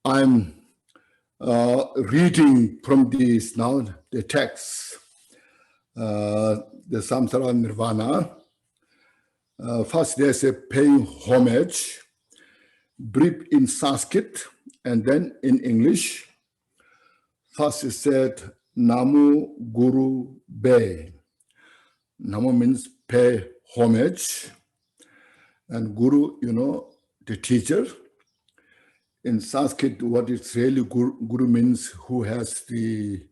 I'm reading from this now, the text, the Samsara and Nirvana. First, there's a paying homage, brief in Sanskrit, and then in English. First, it said, Namu Guru Be. Namu means pay homage, and Guru, the teacher. In Sanskrit, what it's really Guru means who has the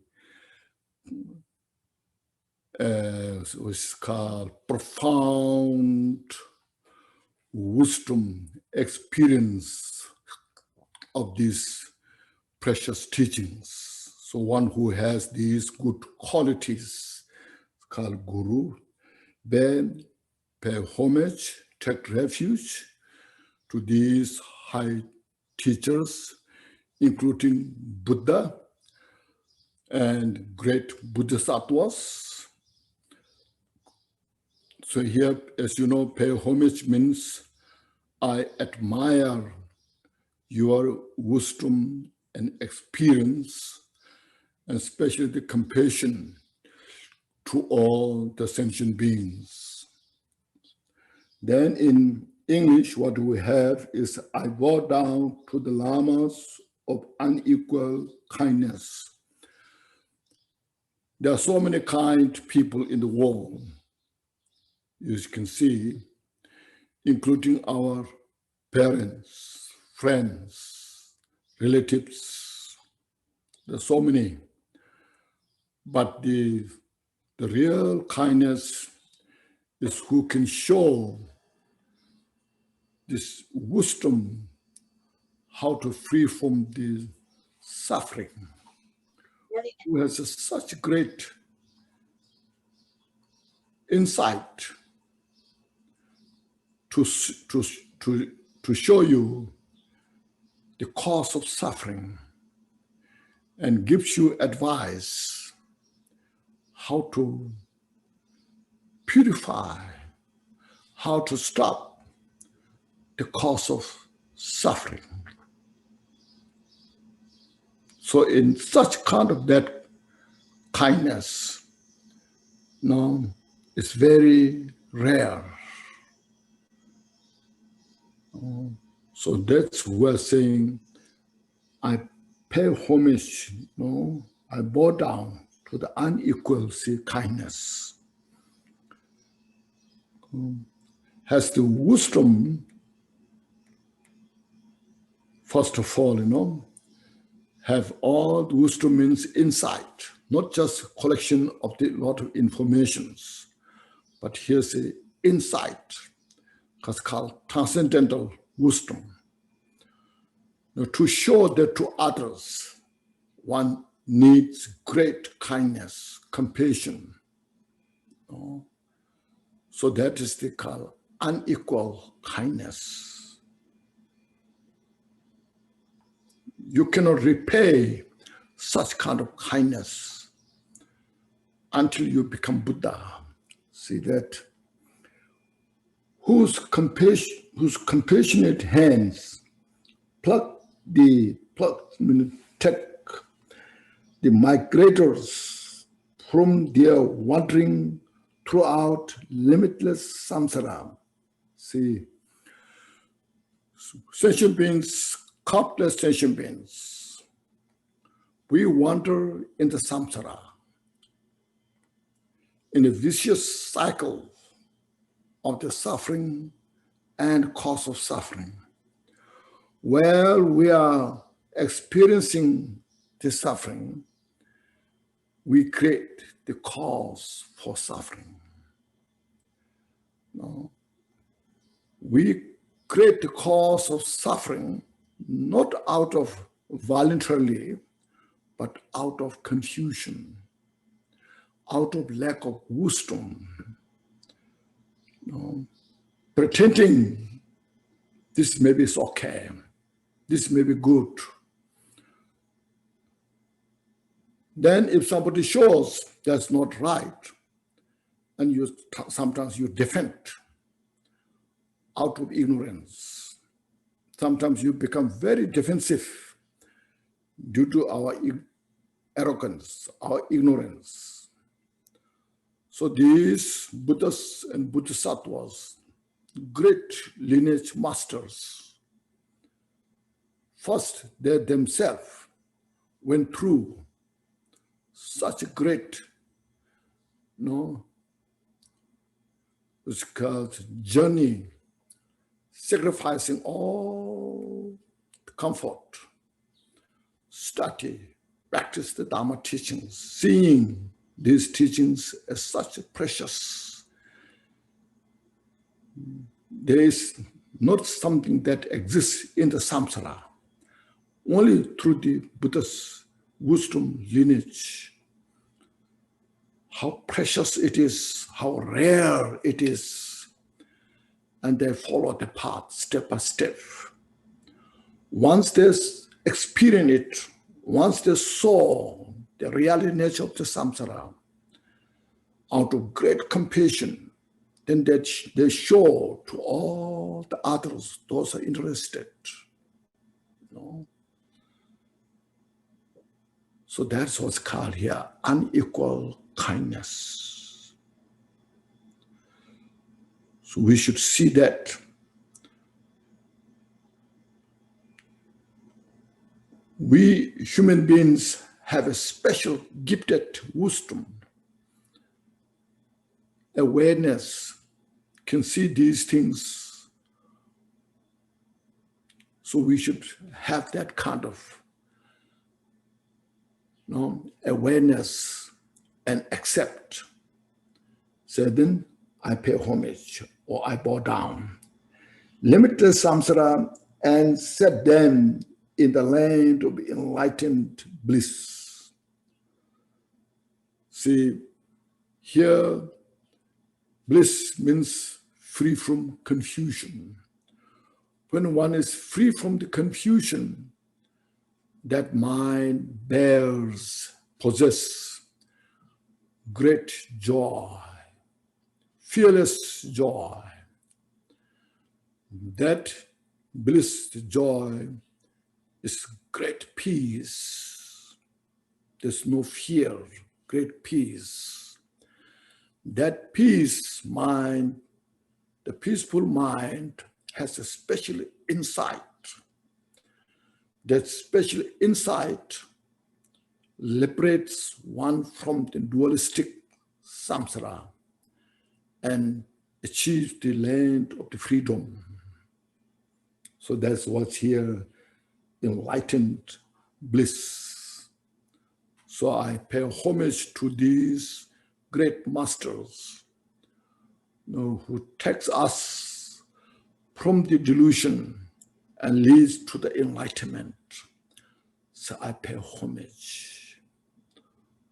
what's called profound wisdom, experience of these precious teachings. So one who has these good qualities called Guru. Then pay homage, take refuge to these high teachers, including Buddha and great Bodhisattvas. So here, as you know, pay homage means I admire your wisdom and experience, and especially the compassion to all the sentient beings. Then in English, what we have is I bow down to the lamas of unequal kindness. There are so many kind people in the world, as you can see, including our parents, friends, relatives. There are so many. But the real kindness is who can show this wisdom, how to free from the suffering, who has such great insight to show you the cause of suffering and gives you advice how to purify, how to stop the cause of suffering. So in such kind of that kindness, it's very rare. So that's why we're saying, I pay homage, I bow down to the unequal kindness. Has the wisdom, first of all, have all the wisdom means insight, not just collection of a lot of informations, but here's the insight, it's called transcendental wisdom. Now, to show that to others, one needs great kindness, compassion. So that is the called unequal kindness. You cannot repay such kind of kindness until you become Buddha. See that? Whose compassionate hands take the migrators from their wandering throughout limitless samsara. See, sentient beings, countless sentient beings, we wander in the samsara, in a vicious cycle of the suffering and cause of suffering. While we are experiencing the suffering, we create the cause for suffering. We create the cause of suffering not out of voluntarily, but out of confusion, out of lack of wisdom, pretending this maybe is okay, this may be good. Then if somebody shows that's not right, and sometimes you defend out of ignorance. Sometimes you become very defensive due to our arrogance, our ignorance. So these Buddhas and Bodhisattvas, great lineage masters, first they themselves went through such a great, it's called journey, sacrificing all the comfort, study, practice the Dharma teachings, seeing these teachings as such precious. There is not something that exists in the samsara. Only through the Buddha's wisdom lineage, how precious it is, how rare it is, and they follow the path step by step. Once they experience it, once they saw the reality nature of the samsara, out of great compassion, then they show to all the others, those who are interested. So that's what's called here unequal kindness. So we should see that we human beings have a special gifted wisdom, awareness, can see these things. So we should have that kind of awareness and accept. So then I pay homage or I bow down. Limited samsara and set them in the land of enlightened bliss. See, here bliss means free from confusion. When one is free from the confusion, that mind possess great joy, fearless joy. That bliss, joy, is great peace. There's no fear, great peace. That peace mind, the peaceful mind, has a special insight. That special insight liberates one from the dualistic samsara and achieves the land of the freedom. So that's what's here, enlightened bliss. So I pay homage to these great masters, who takes us from the delusion and leads to the enlightenment. So I pay homage.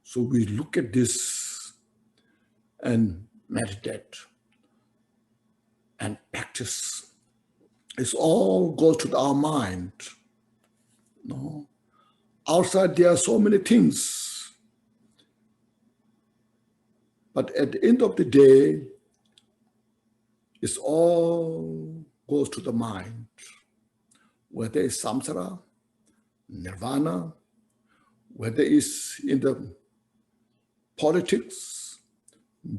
So we look at this and meditate and practice. It all goes to our mind. Outside there are so many things. But at the end of the day, it all goes to the mind. Whether it's samsara, nirvana, whether it's in the politics,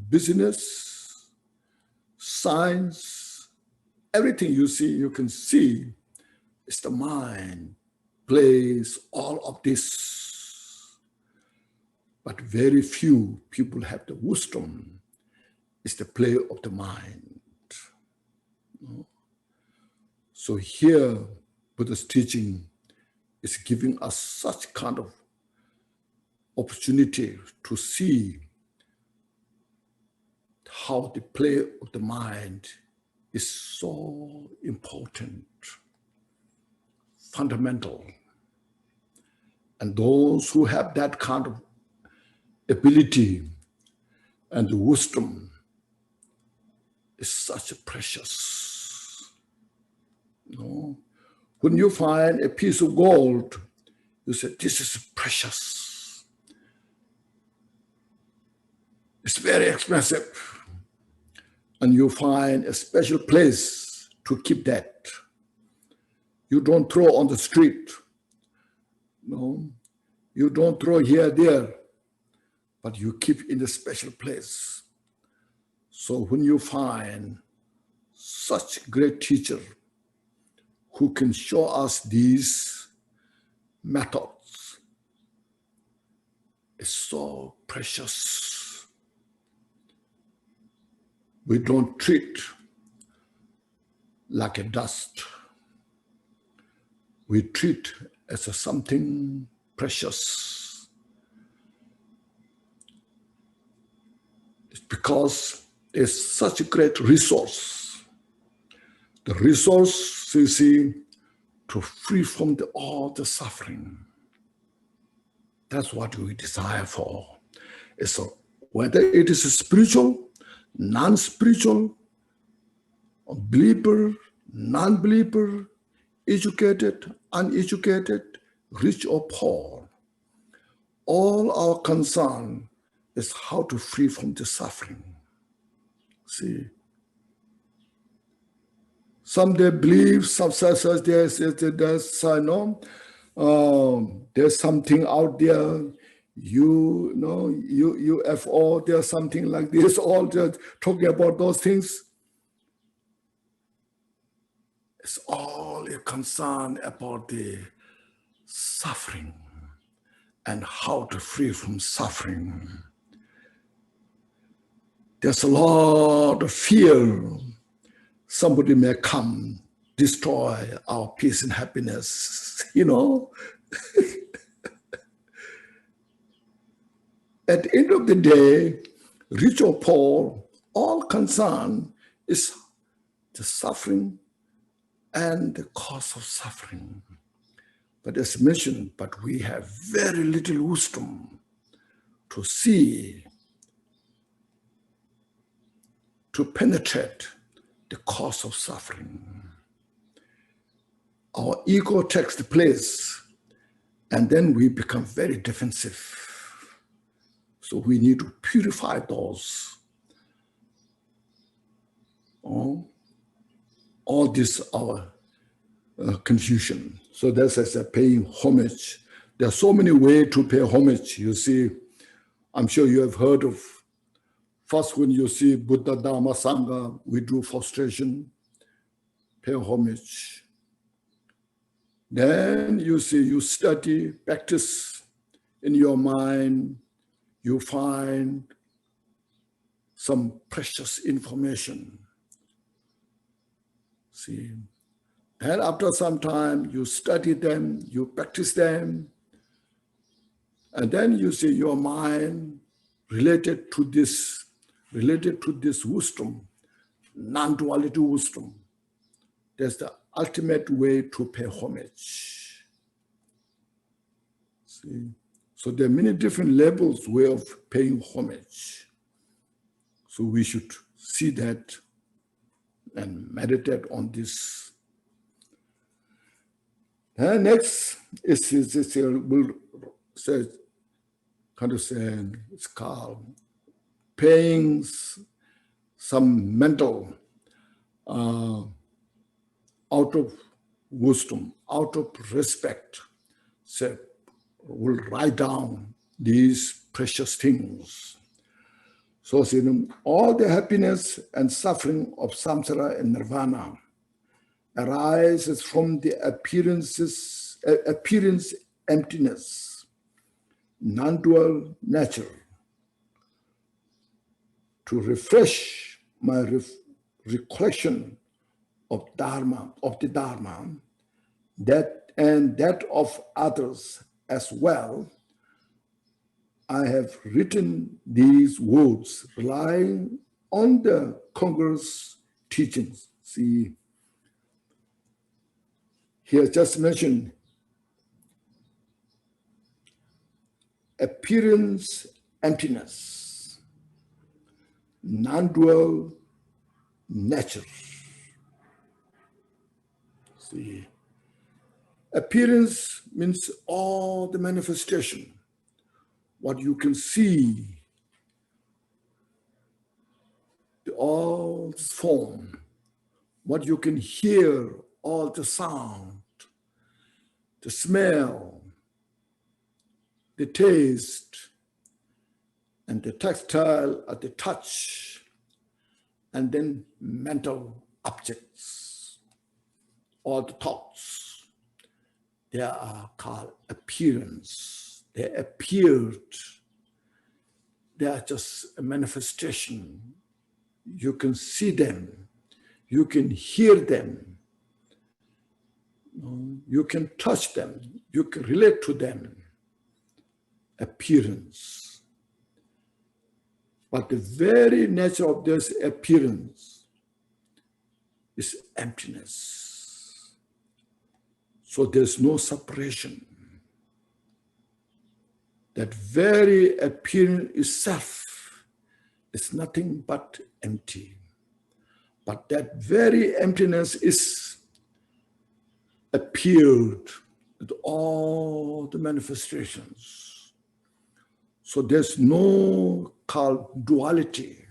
business, science, everything you can see, is the mind plays all of this. But very few people have the wisdom. It's the play of the mind. So here, Buddha's teaching is giving us such kind of opportunity to see how the play of the mind is so important, fundamental. And those who have that kind of ability and wisdom is such a precious. When you find a piece of gold, you say, this is precious. It's very expensive. And you find a special place to keep that. You don't throw on the street. No, you don't throw here, there, but you keep in a special place. So when you find such great teacher who can show us these methods, it's so precious. We don't treat like a dust. We treat as a something precious. It's because it's such a great resource. The resource, you see, to free from all the suffering. That's what we desire for. So whether it is spiritual, non-spiritual, believer, non-believer, educated, uneducated, rich or poor, all our concern is how to free from the suffering. See, some they believe, some says there's something out there, UFO, there's something like this, all just talking about those things. It's all a concern about the suffering and how to free from suffering. There's a lot of fear. Somebody may come, destroy our peace and happiness, At the end of the day, rich or poor, all concern is the suffering and the cause of suffering. But as mentioned, but we have very little wisdom to see, to penetrate the cause of suffering. Our ego takes the place, and then we become very defensive. So we need to purify those. All this our confusion. So that's as a paying homage. There are so many ways to pay homage. You see, I'm sure you have heard of, first when you see Buddha, Dharma, Sangha, we do frustration, pay homage. Then you see, you study, practice in your mind, you find some precious information. See, and after some time, you study them, you practice them, and then you see your mind related to this wisdom, non-duality wisdom. That's the ultimate way to pay homage. See, so there are many different levels, way of paying homage. So we should see that and meditate on this. And next we'll say, it's called paying some mental out of wisdom, out of respect. So we'll write down these precious things. So see, all the happiness and suffering of samsara and nirvana arises from the appearance emptiness, non-dual nature. To refresh my recollection of Dharma, of the Dharma, that and that of others as well, I have written these words relying on the Congress teachings. See, he has just mentioned appearance emptiness, non-dual nature. See, appearance means all the manifestation, what you can see, all form, what you can hear, all the sound, the smell, the taste, and the tactile at the touch, and then mental objects, all the thoughts, they are called appearance. They appeared. They are just a manifestation. You can see them. You can hear them. You can touch them. You can relate to them. Appearance. But the very nature of this appearance is emptiness. So there's no separation. That very appearance itself is nothing but empty. But that very emptiness is appeared with all the manifestations. So there's no called duality.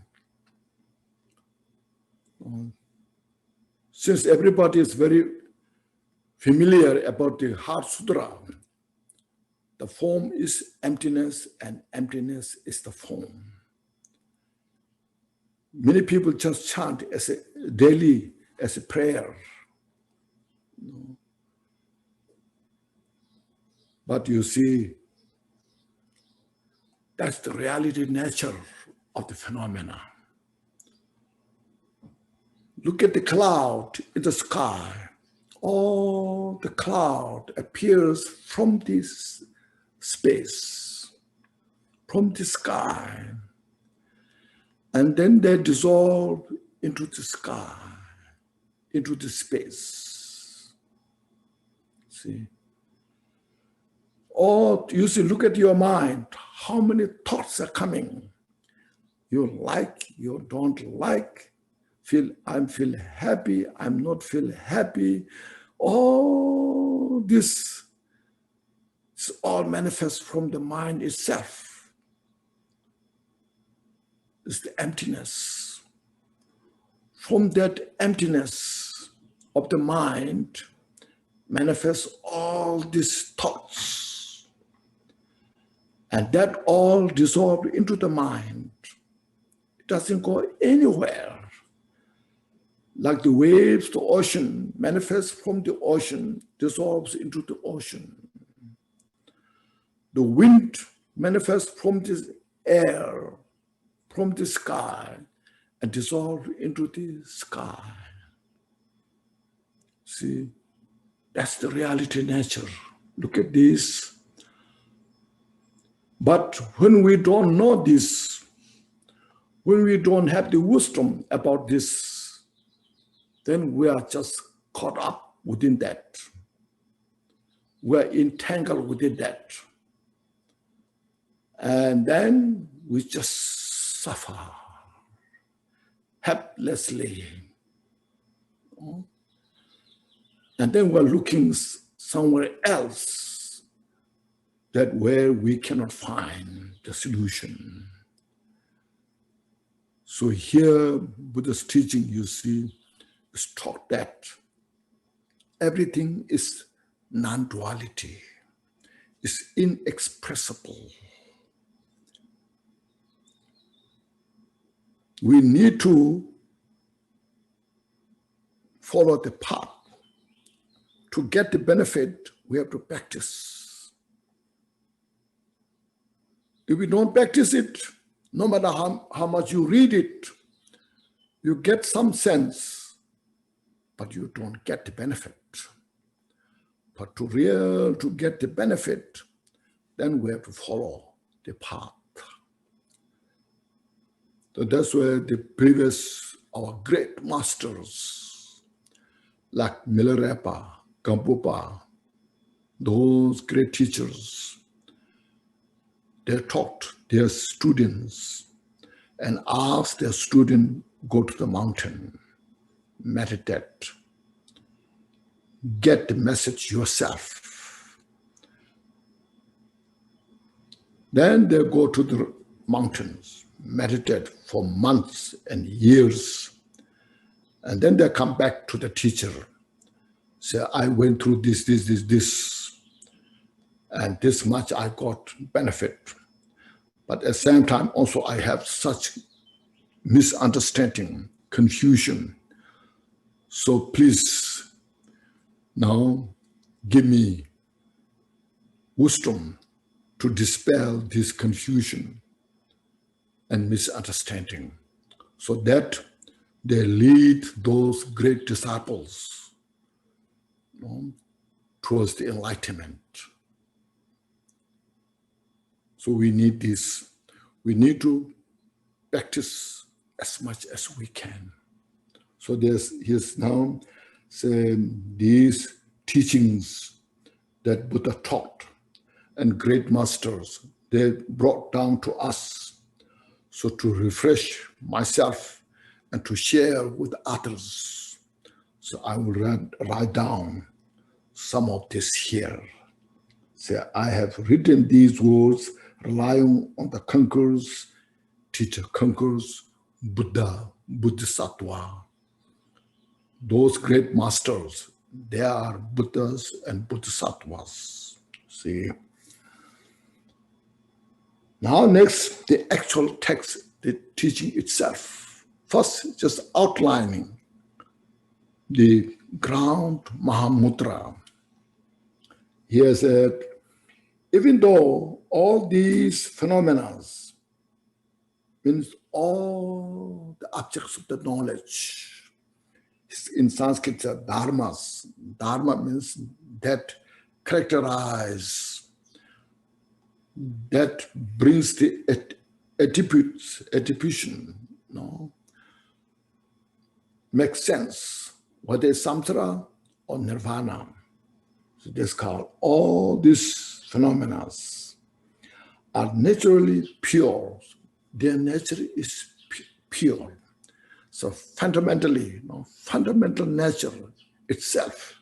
Since everybody is very familiar about the Heart Sutra, the form is emptiness and emptiness is the form. Many people just chant as a daily, as a prayer. But you see, that's the reality nature of the phenomena. Look at the cloud in the sky. All the cloud appears from this space, from the sky, and then they dissolve into the sky, into the space. See? Or you see, look at your mind, how many thoughts are coming? You like, you don't like, I'm feel happy, I'm not feel happy. All this is all manifest from the mind itself. It's the emptiness. From that emptiness of the mind manifests all these thoughts. And that all dissolved into the mind. It doesn't go anywhere. Like the waves, the ocean manifests from the ocean, dissolves into the ocean. The wind manifests from the air, from the sky, and dissolves into the sky. See, that's the reality nature. Look at this. But when we don't know this, when we don't have the wisdom about this, then we are just caught up within that. We are entangled within that. And then we just suffer helplessly. And then we're looking somewhere else that where we cannot find the solution. So here, Buddha's teaching, you see, is taught that everything is non-duality, is inexpressible. We need to follow the path. To get the benefit, we have to practice. If we don't practice it, no matter how much you read it, you get some sense, but you don't get the benefit. But to get the benefit, then we have to follow the path. So that's where our great masters, like Milarepa, Kyobypa, those great teachers, they taught their students and asked their student, go to the mountain, meditate, get the message yourself. Then they go to the mountains, meditate for months and years, and then they come back to the teacher, say, I went through this. And this much I got benefit. But at the same time, also I have such misunderstanding, confusion. So please now give me wisdom to dispel this confusion and misunderstanding, so that they lead those great disciples, towards the enlightenment. So we need this. We need to practice as much as we can. So here's now saying these teachings that Buddha taught and great masters, they brought down to us. So to refresh myself and to share with others. So I will write down some of this here. So I have written these words relying on the conquerors, teacher conquerors, Buddha, Bodhisattva. Those great masters, they are Buddhas and Bodhisattvas. See. Now next, the actual text, the teaching itself. First, just outlining the ground Mahamudra. He said, even though all these phenomena means all the objects of the knowledge, in Sanskrit, dharmas. Dharma means that characterize, that brings the attribution, makes sense, whether it's samsara or nirvana. So this called all these phenomena are naturally pure. Their nature is pure. So fundamentally, fundamental nature itself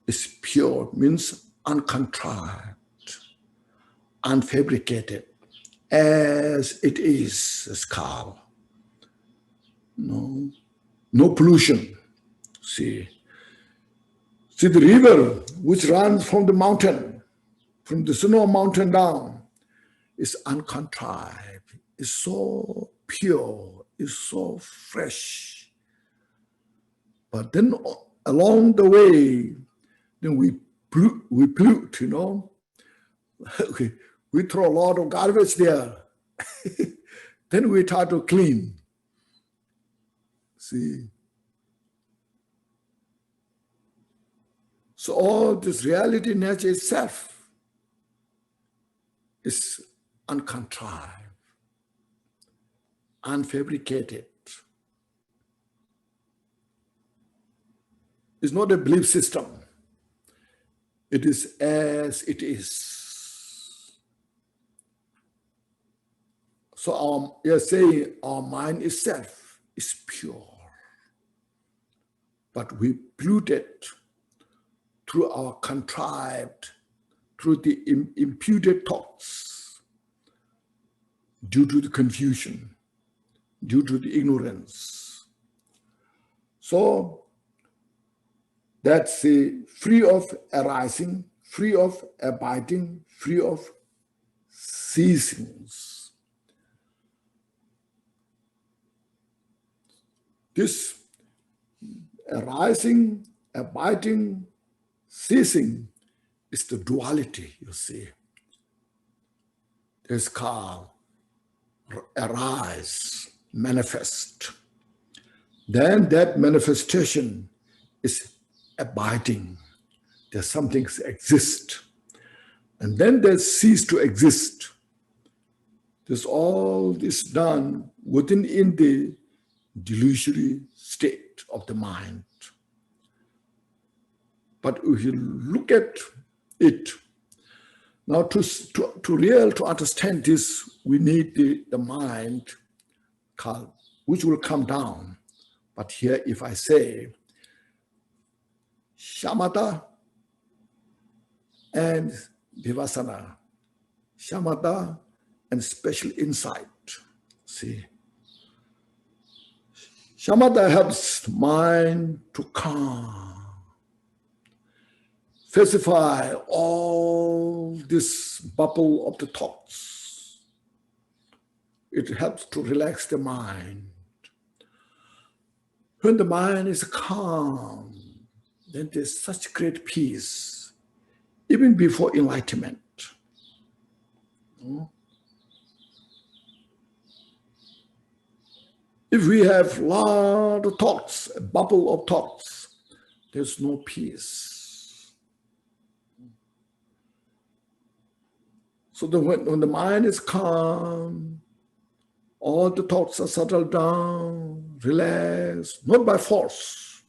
is pure, means uncontrived, unfabricated, as it is called. No pollution. See the river which runs from the mountain, from the snow mountain down, is uncontrived, is so pure, is so fresh. But then along the way, then we pollute, we throw a lot of garbage there. Then we try to clean. See? So all this reality nature itself is uncontrived, unfabricated. It's not a belief system. It is as it is. So you're saying our mind itself is pure, but we pollute it through our contrived, through the imputed thoughts, due to the confusion, due to the ignorance. So that's free of arising, free of abiding, free of ceasings. This arising, abiding, ceasing is the duality, you see. It's called arise, manifest. Then that manifestation is abiding. There's something exist. And then they cease to exist. There's all this done in the delusory state of the mind. But if you look at it, now to understand this, we need the mind, which will come down. But here, if I say, shamatha and vipassana, shamatha and special insight, see. Shamatha helps mind to calm. specify all this bubble of the thoughts. It helps to relax the mind. When the mind is calm, then there's such great peace, even before enlightenment. If we have a lot of thoughts, a bubble of thoughts, there's no peace. So when the mind is calm, all the thoughts are settled down, relaxed, not by force,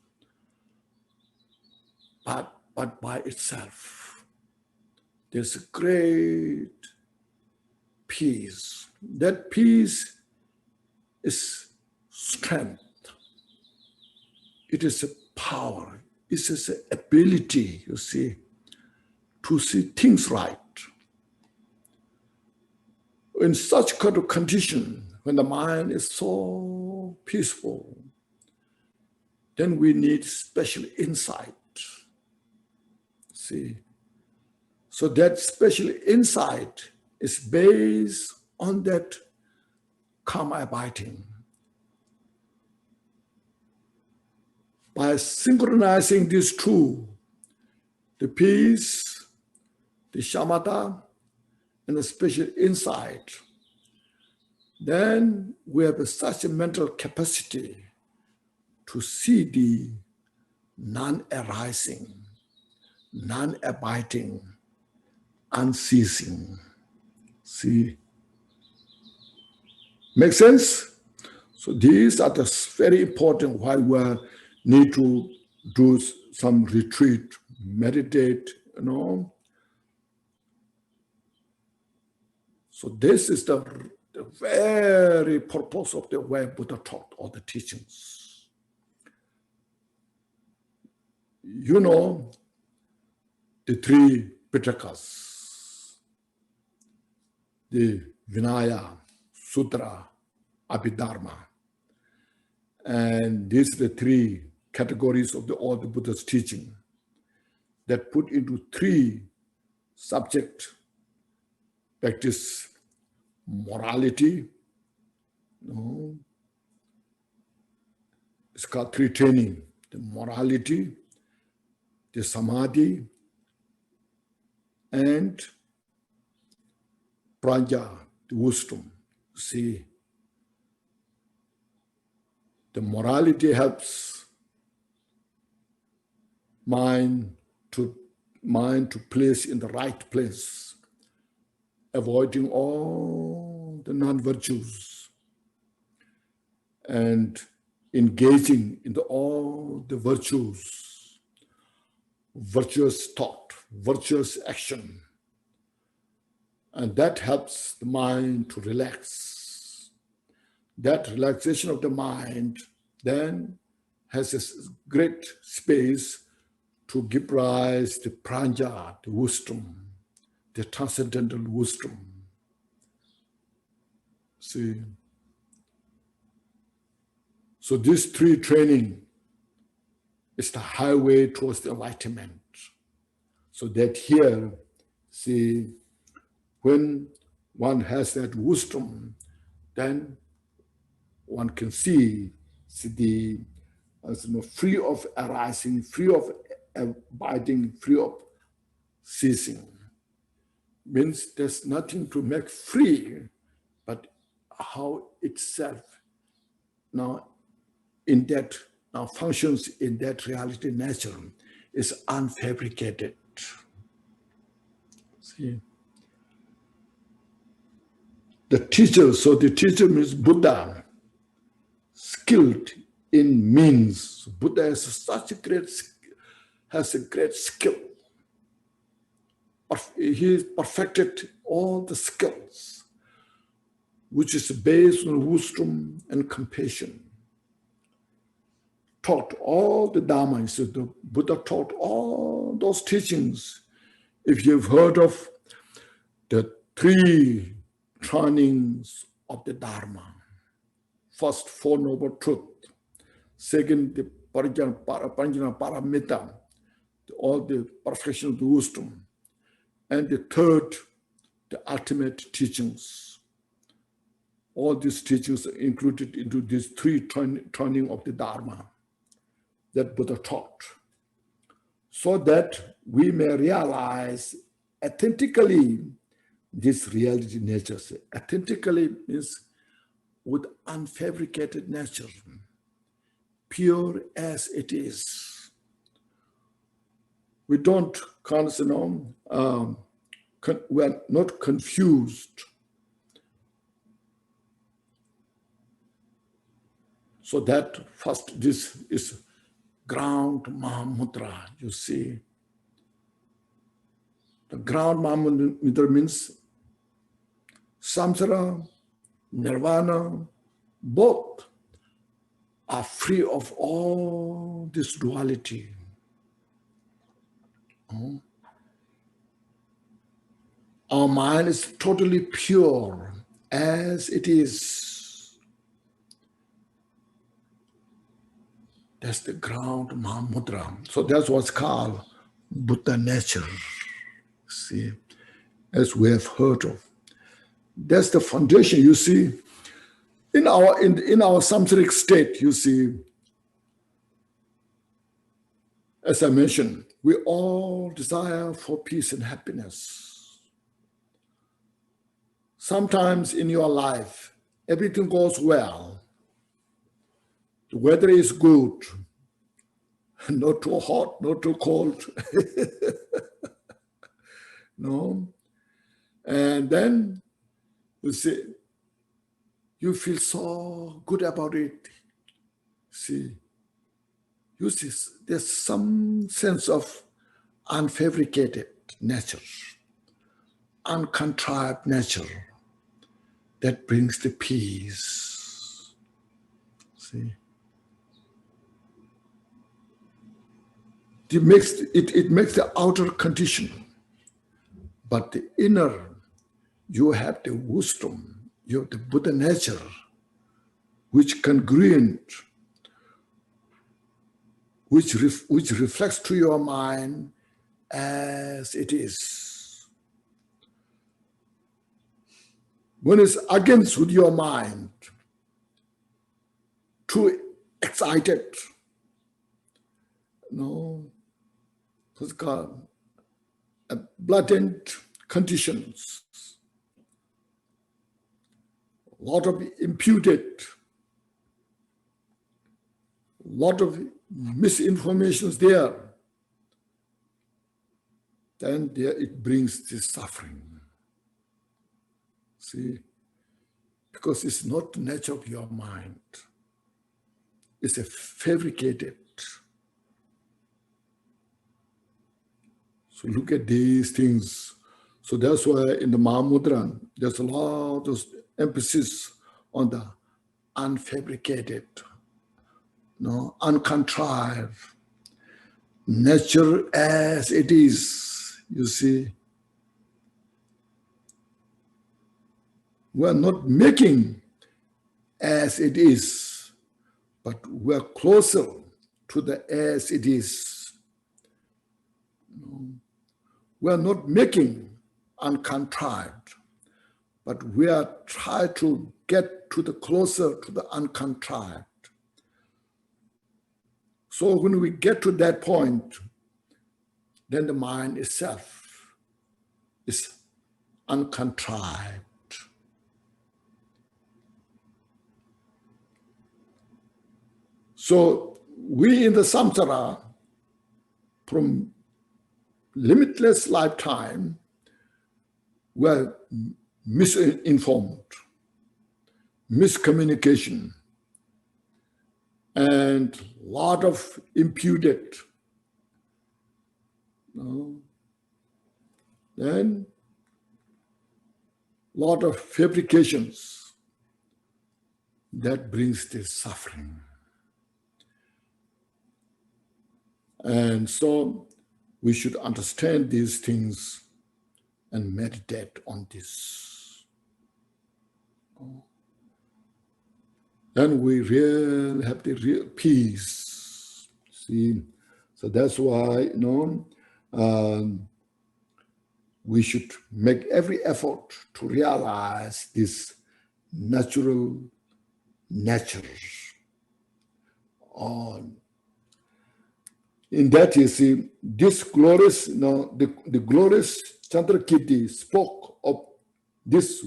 but by itself. There's a great peace. That peace is strength. It is a power. It is an ability, you see, to see things right. In such kind of condition, when the mind is so peaceful, then we need special insight. See? So that special insight is based on that calm abiding. By synchronizing these two, the peace, the shamatha, and the special insight, then we have such a mental capacity to see the non-arising, non-abiding, unceasing. See? Make sense? So these are the very important why we need to do some retreat, meditate, you know. So this is the very purpose of the way Buddha taught all the teachings. You know, the three Pitakas, the Vinaya, Sutra, Abhidharma. And these are the three categories of all the Buddha's teaching that put into three subject practice: morality, it's called three training: the morality, the samadhi, and prajna, the wisdom. See, the morality helps mind to place in the right place, avoiding all the non-virtues and engaging in all the virtues, virtuous thought, virtuous action. And that helps the mind to relax. That relaxation of the mind then has a great space to give rise to prajna, the wisdom, the transcendental wisdom. See? So this three training is the highway towards the enlightenment. So that here, see, when one has that wisdom, then one can see the free of arising, free of abiding, free of ceasing. Means there's nothing to make free, but how itself now functions in that reality nature is unfabricated. See? The teacher means Buddha, skilled in means. Buddha has a great skill. He perfected all the skills, which is based on wisdom and compassion. Taught all the Dharma. So the Buddha taught all those teachings. If you've heard of the three trainings of the Dharma, first, Four Noble Truth. Second, the Paramita. all the perfection of the wisdom. And the third, the ultimate teachings. All these teachings are included into these three turning of the Dharma that Buddha taught, so that we may realize authentically this reality nature. Authentically means with unfabricated nature, pure as it is. We don't, we're not confused. So that first, this is ground Mahamudra, you see. The ground Mahamudra means Samsara, Nirvana, both are free of all this duality. Our mind is totally pure as it is. That's the ground Mahamudra. So that's what's called Buddha nature. See, as we have heard of. That's the foundation, you see. In our samsaric state, you see, as I mentioned, we all desire for peace and happiness. Sometimes in your life, everything goes well. The weather is good, not too hot, not too cold. No. And then you see, you feel so good about it. See, you see, there's some sense of unfabricated nature, uncontrived nature that brings the peace. See, it makes the outer condition, but the inner, you have the wisdom, you have the Buddha nature, which congruent, which reflects to your mind as it is. When it's against with your mind, too excited, it's called blatant conditions, a lot of imputed, a lot of misinformation is there, then there it brings this suffering. See, because it's not the nature of your mind. It's a fabricated. So look at these things. So that's why in the Mahamudra, there's a lot of emphasis on the unfabricated, uncontrived, nature as it is, you see. We're not making as it is, but we're closer to the as it is. We're not making uncontrived, but we are trying to get to the closer to the uncontrived. So when we get to that point, then the mind itself is uncontrived. So we in the samsara, from limitless lifetime, were misinformed, miscommunication, and a lot of imputed. Then a lot of fabrications that brings this suffering. And so we should understand these things and meditate on this. Then we really have the real peace. See, So that's why, we should make every effort to realize this natural nature. In that, you see, this glorious, the glorious Chandrakirti spoke of this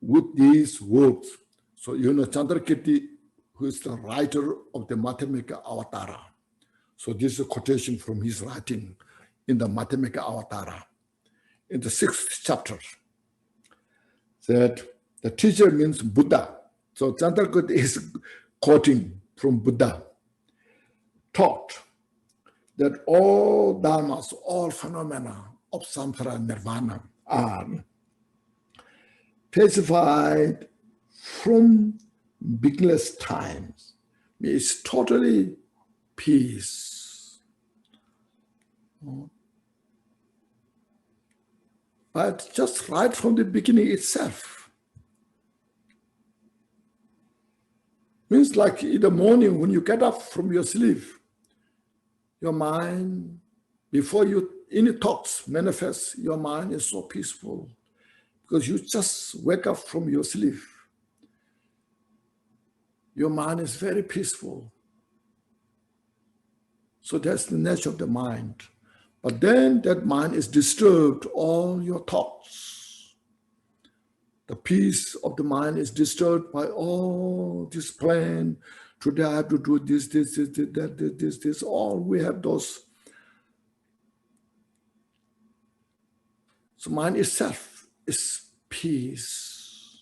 with these words. So, Chandrakirti, who is the writer of the Madhyamika Avatara. So this is a quotation from his writing in the Madhyamika Avatara, in the 6th chapter, that the teacher means Buddha. So Chandrakirti is quoting from Buddha, taught that all dharmas, all phenomena of samsara and nirvana are pacified from beginningless times. It's totally peace. But just right from the beginning itself. Means like in the morning when you get up from your sleep, your mind, before any thoughts manifest, your mind is so peaceful because you just wake up from your sleep. Your mind is very peaceful. So that's the nature of the mind. But then that mind is disturbed, all your thoughts. The peace of the mind is disturbed by all this plan. Today I have to do this, this. All we have those. So mind itself is peace.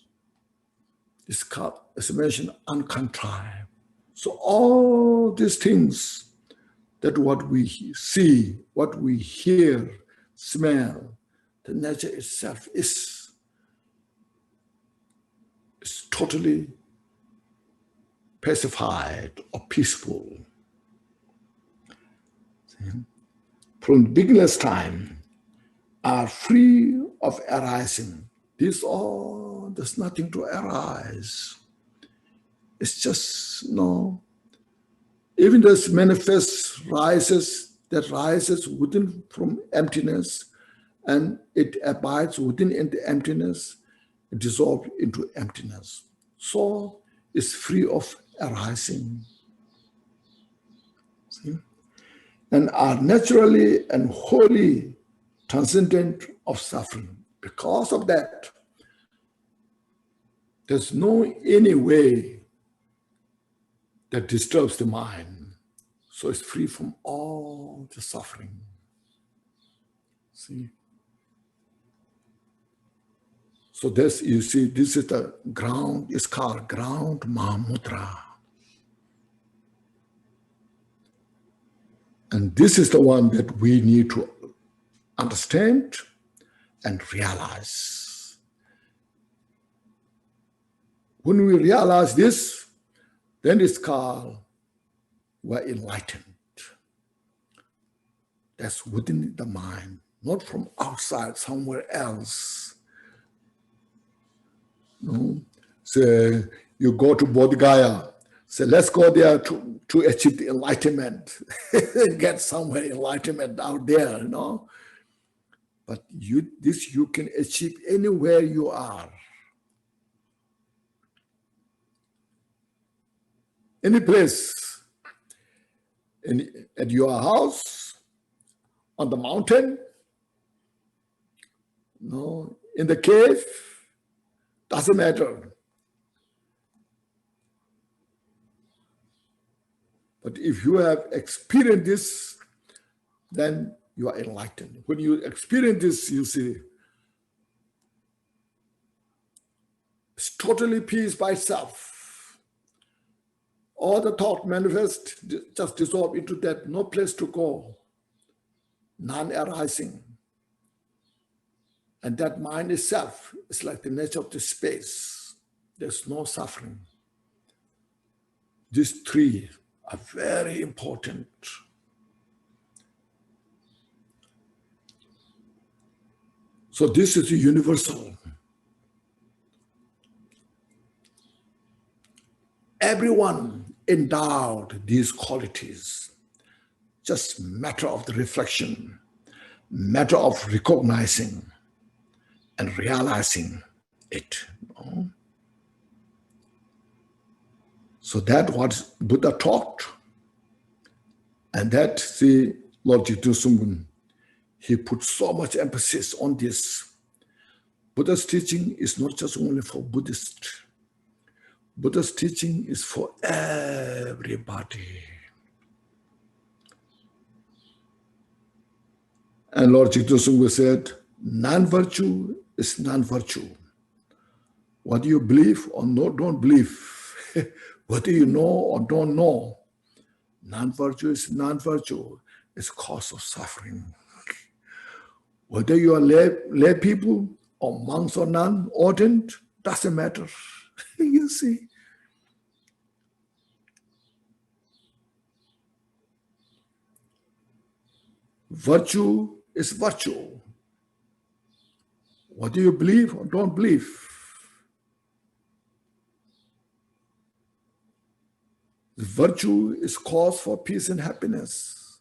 It's called, as I mentioned, uncontrived. So all these things, that what we see, what we hear, smell, the nature itself is totally pacified or peaceful. From the beginningless time are free of arising. There's nothing to arise. It's just, even this manifests, that rises within from emptiness, and it abides within the emptiness, it dissolves into emptiness. So it's free of arising. See? And are naturally and wholly transcendent of suffering. Because of that, there's no any way that disturbs the mind. So it's free from all the suffering. See? So this, you see, this is the ground, it's called ground Mahamudra. And this is the one that we need to understand and realize. When we realize this, then it's called we're enlightened. That's within the mind, not from outside, somewhere else. So you go to Bodh Gaya, say, let's go there to achieve the enlightenment, get somewhere enlightenment out there, But this you can achieve anywhere you are. Any place, at your house, on the mountain, in the cave, doesn't matter. But if you have experienced this, then you are enlightened. When you experience this, you see, it's totally peace by itself. All the thought manifest, just dissolve into that, no place to go, non-arising. And that mind itself is like the nature of the space. There's no suffering. These three are very important. So this is the universal. Everyone endowed these qualities. just matter of the reflection, matter of recognizing and realizing it. So that what Buddha taught, and that the Lord Jigten Sumgon, he put so much emphasis on this. Buddha's teaching is not just only for Buddhists. Buddha's teaching is for everybody. And Lord Jigten Sumgon said, non-virtue is non-virtue. Whether you believe or don't believe, whether you know or don't know, non-virtue is non-virtue. It's cause of suffering. Whether you are lay people or monks or nun, ordained, doesn't matter. You see. Virtue is virtue. Whether you believe or don't believe. The virtue is cause for peace and happiness.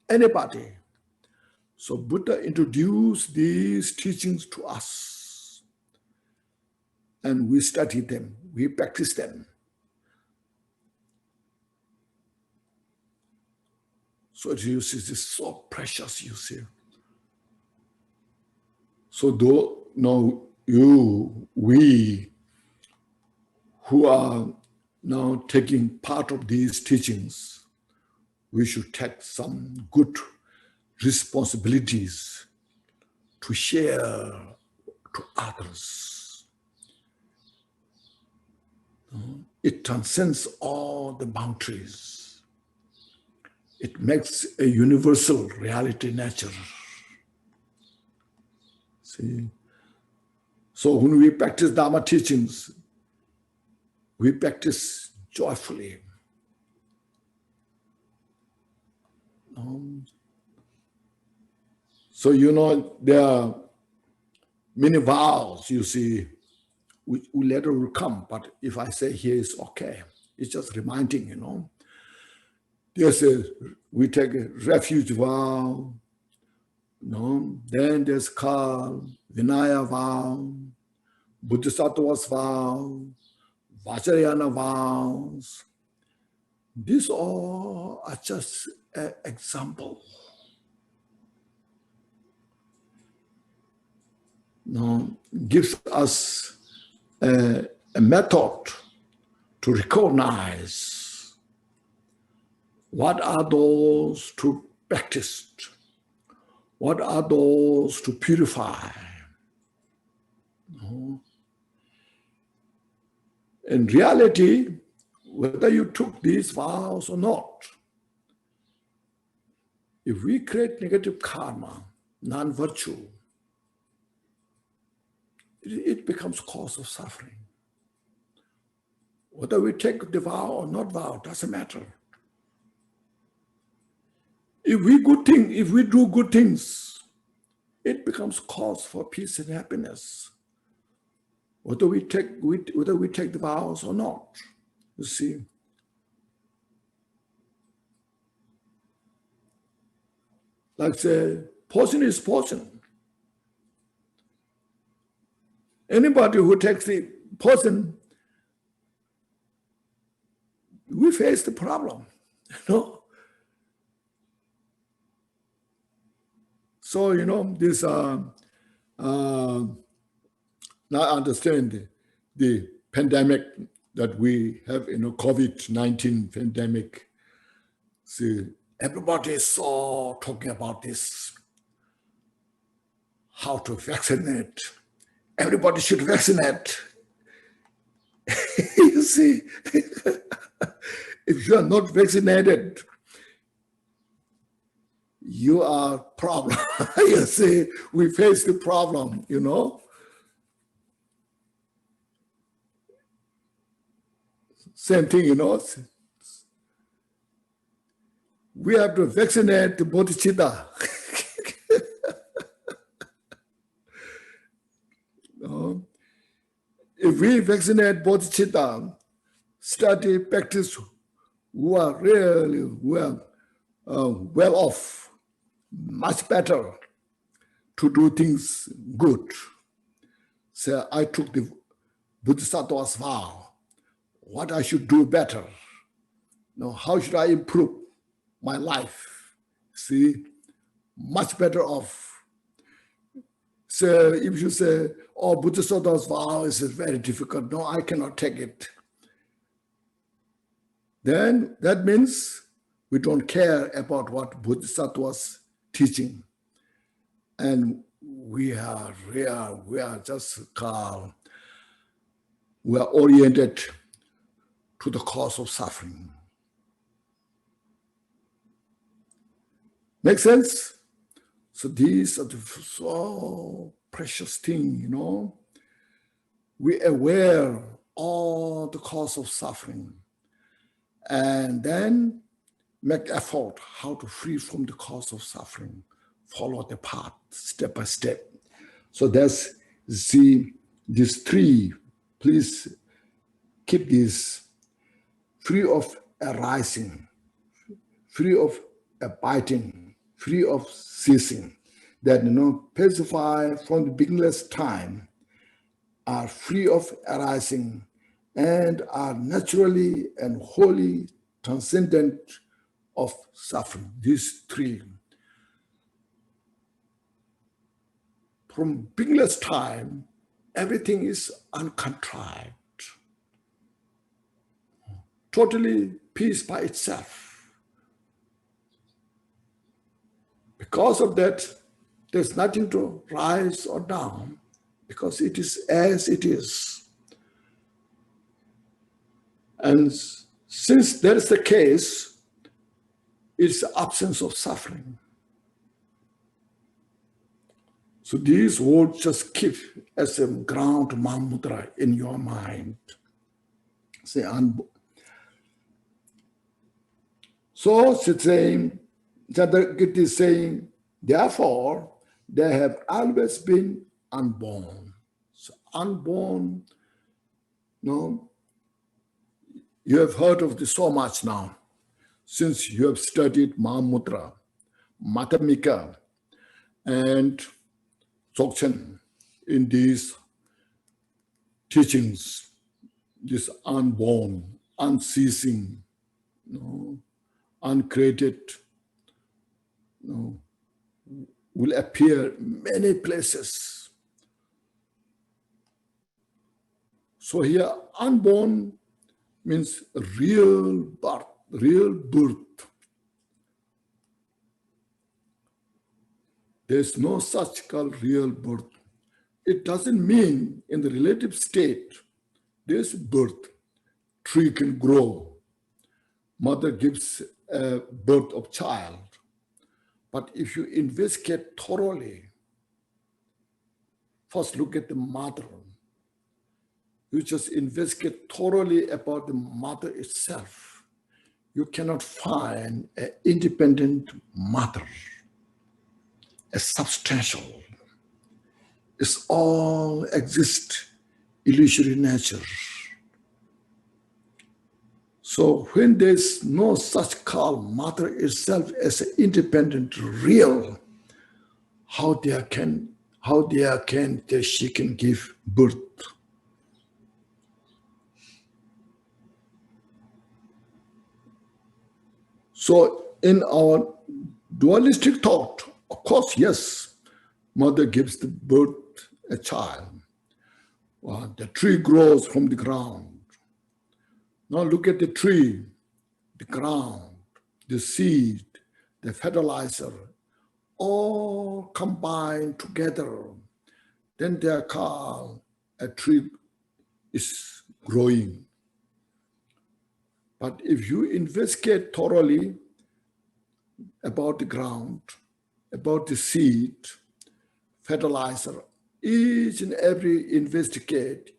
Anybody. So Buddha introduced these teachings to us. And we study them, we practice them. So you see, this is so precious, you see. So though now we who are now taking part of these teachings, we should take some good responsibilities to share to others. It transcends all the boundaries. It makes a universal reality nature. See? So when we practice Dharma teachings, we practice joyfully. So there are many vows, you see, which later will come, but if I say here is okay, it's just reminding, we take a refuge vow, then there's Kal, Vinaya vow, Bodhisattvas vow, Vajrayana vows. These all are just an example. Gives us a method to recognize what are those to practice, what are those to purify. In reality, whether you took these vows or not, if we create negative karma, non-virtue, it becomes cause of suffering. Whether we take the vow or not vow, doesn't matter. If we do good things, it becomes cause for peace and happiness. Whether we take the vows or not, you see. Like say, poison is poison. Anybody who takes the poison, we face the problem, So, this, now I understand the pandemic that we have, COVID-19 pandemic. See, everybody is so talking about this, how to vaccinate. Everybody should vaccinate. You see, if you are not vaccinated, you are a problem. You see, we face the problem, Same thing, We have to vaccinate the bodhicitta. If we vaccinate bodhicitta, study, practice, who are really well, well off, much better to do things good. So I took the Bodhisattva's vow, what I should do better. How should I improve my life? See, much better off. So if you say, oh, Bodhisattva's vow is very difficult, no, I cannot take it. Then that means we don't care about what Bodhisattva's teaching. And we are just calm. We are oriented to the cause of suffering. Make sense? So these are the so precious things, We aware all the cause of suffering and then make effort how to free from the cause of suffering. Follow the path step by step. So that's these three. Please keep this: free of arising, free of abiding, free of ceasing. That pacify from the beginningless time, are free of arising, and are naturally and wholly transcendent of suffering. These three. From beginningless time, everything is uncontrived, totally peace by itself. Because of that, there's nothing to rise or down, because it is as it is. And since that is the case, it's the absence of suffering. So these words just keep as a ground Mahamudra in your mind. Say, so she's saying, Jadagit is saying, therefore, they have always been unborn. So unborn, you have heard of this so much now, since you have studied Mahamudra, Matamika, and Dzogchen in these teachings, this unborn, unceasing, uncreated, will appear many places. So here, unborn means real birth, real birth. There's no such called real birth. It doesn't mean in the relative state, there's birth. Tree can grow. Mother gives a birth of child. But if you investigate thoroughly, first look at the mother. You just investigate thoroughly about the mother itself. You cannot find an independent mother, a substantial. It's all exist illusory nature. So when there's no such called mother itself as an independent real, how she can give birth? So in our dualistic thought, of course, yes, mother gives the birth a child. Well, the tree grows from the ground. Now look at the tree, the ground, the seed, the fertilizer, all combined together. Then they are called a tree is growing. But if you investigate thoroughly about the ground, about the seed, fertilizer, each and every investigate,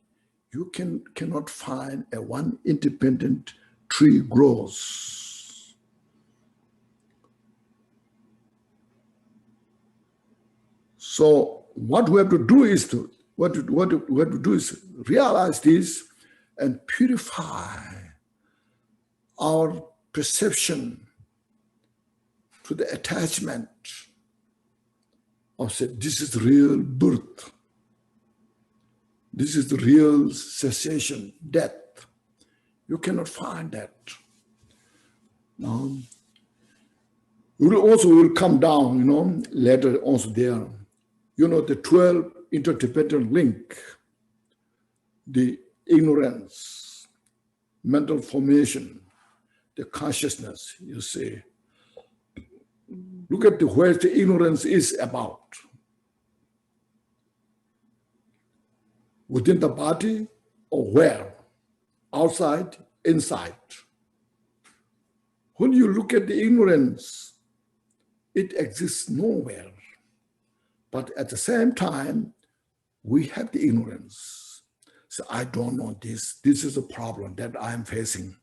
you cannot find a one independent tree grows. So what we have to do is realize this and purify our perception to the attachment of say, this is real birth, this is the real cessation, death. You cannot find that. No. You will come down, later also there. The 12 interdependent link, the ignorance, mental formation, the consciousness, you see. Look at where the ignorance is about. Within the body or where? Outside, inside. When you look at the ignorance, it exists nowhere. But at the same time, we have the ignorance. So I don't know this. This is a problem that I'm facing.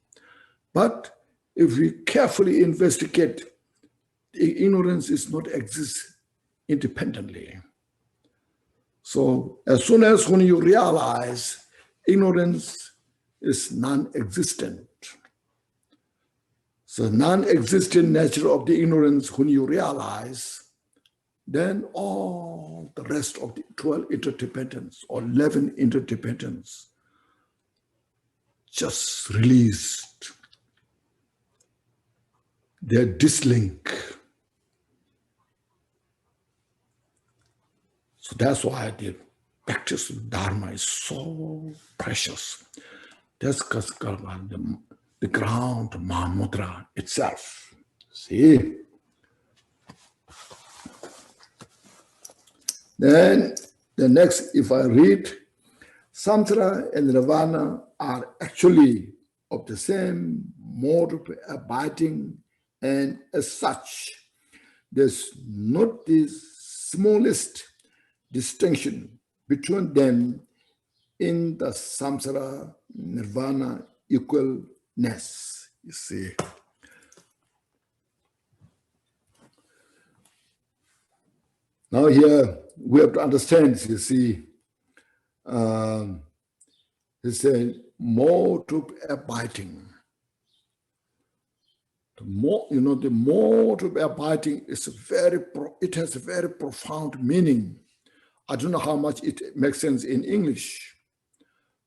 But if we carefully investigate, the ignorance is not exist independently. So as soon as when you realize ignorance is non-existent. So non-existent nature of the ignorance, when you realize, then all the rest of the 12 interdependence or 11 interdependence just released. They're dislink. So that's why the practice of Dharma is so precious. That's because the ground, Mahamudra itself. See? Then the next, if I read, Samsara and Nirvana are actually of the same mode of abiding, and as such, there's not the smallest distinction between them in the Samsara Nirvana equalness, you see. Now here we have to understand, you see, it's a mode of abiding. The mode of abiding is it has a very profound meaning. I don't know how much it makes sense in English,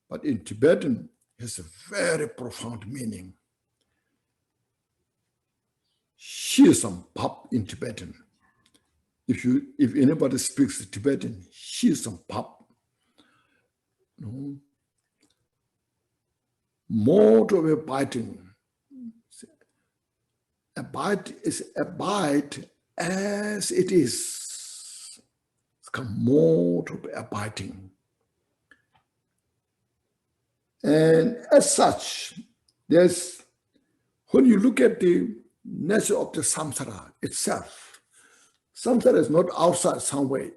but in Tibetan, it has a very profound meaning. Shisam pap in Tibetan. If anybody speaks Tibetan, shisam pap. No. Mode of abiding. Abide is abide as it is. It's called mode of abiding. And as such, when you look at the nature of the samsara itself, samsara is not outside somewhere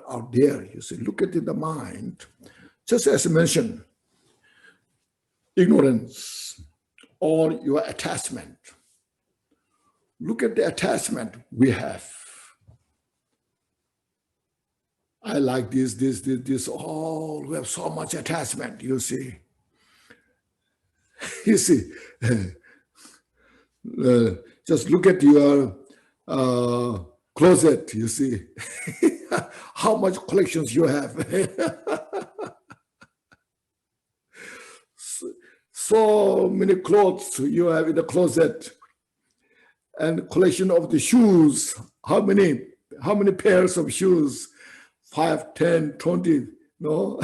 out there. You see, look at the mind. Just as I mentioned, ignorance or your attachment. Look at the attachment we have. I like this. Oh, we have so much attachment, you see. You see, just look at your closet, you see. How much collections you have. So many clothes you have in the closet. And collection of the shoes. How many pairs of shoes? 5, 10, 20, no?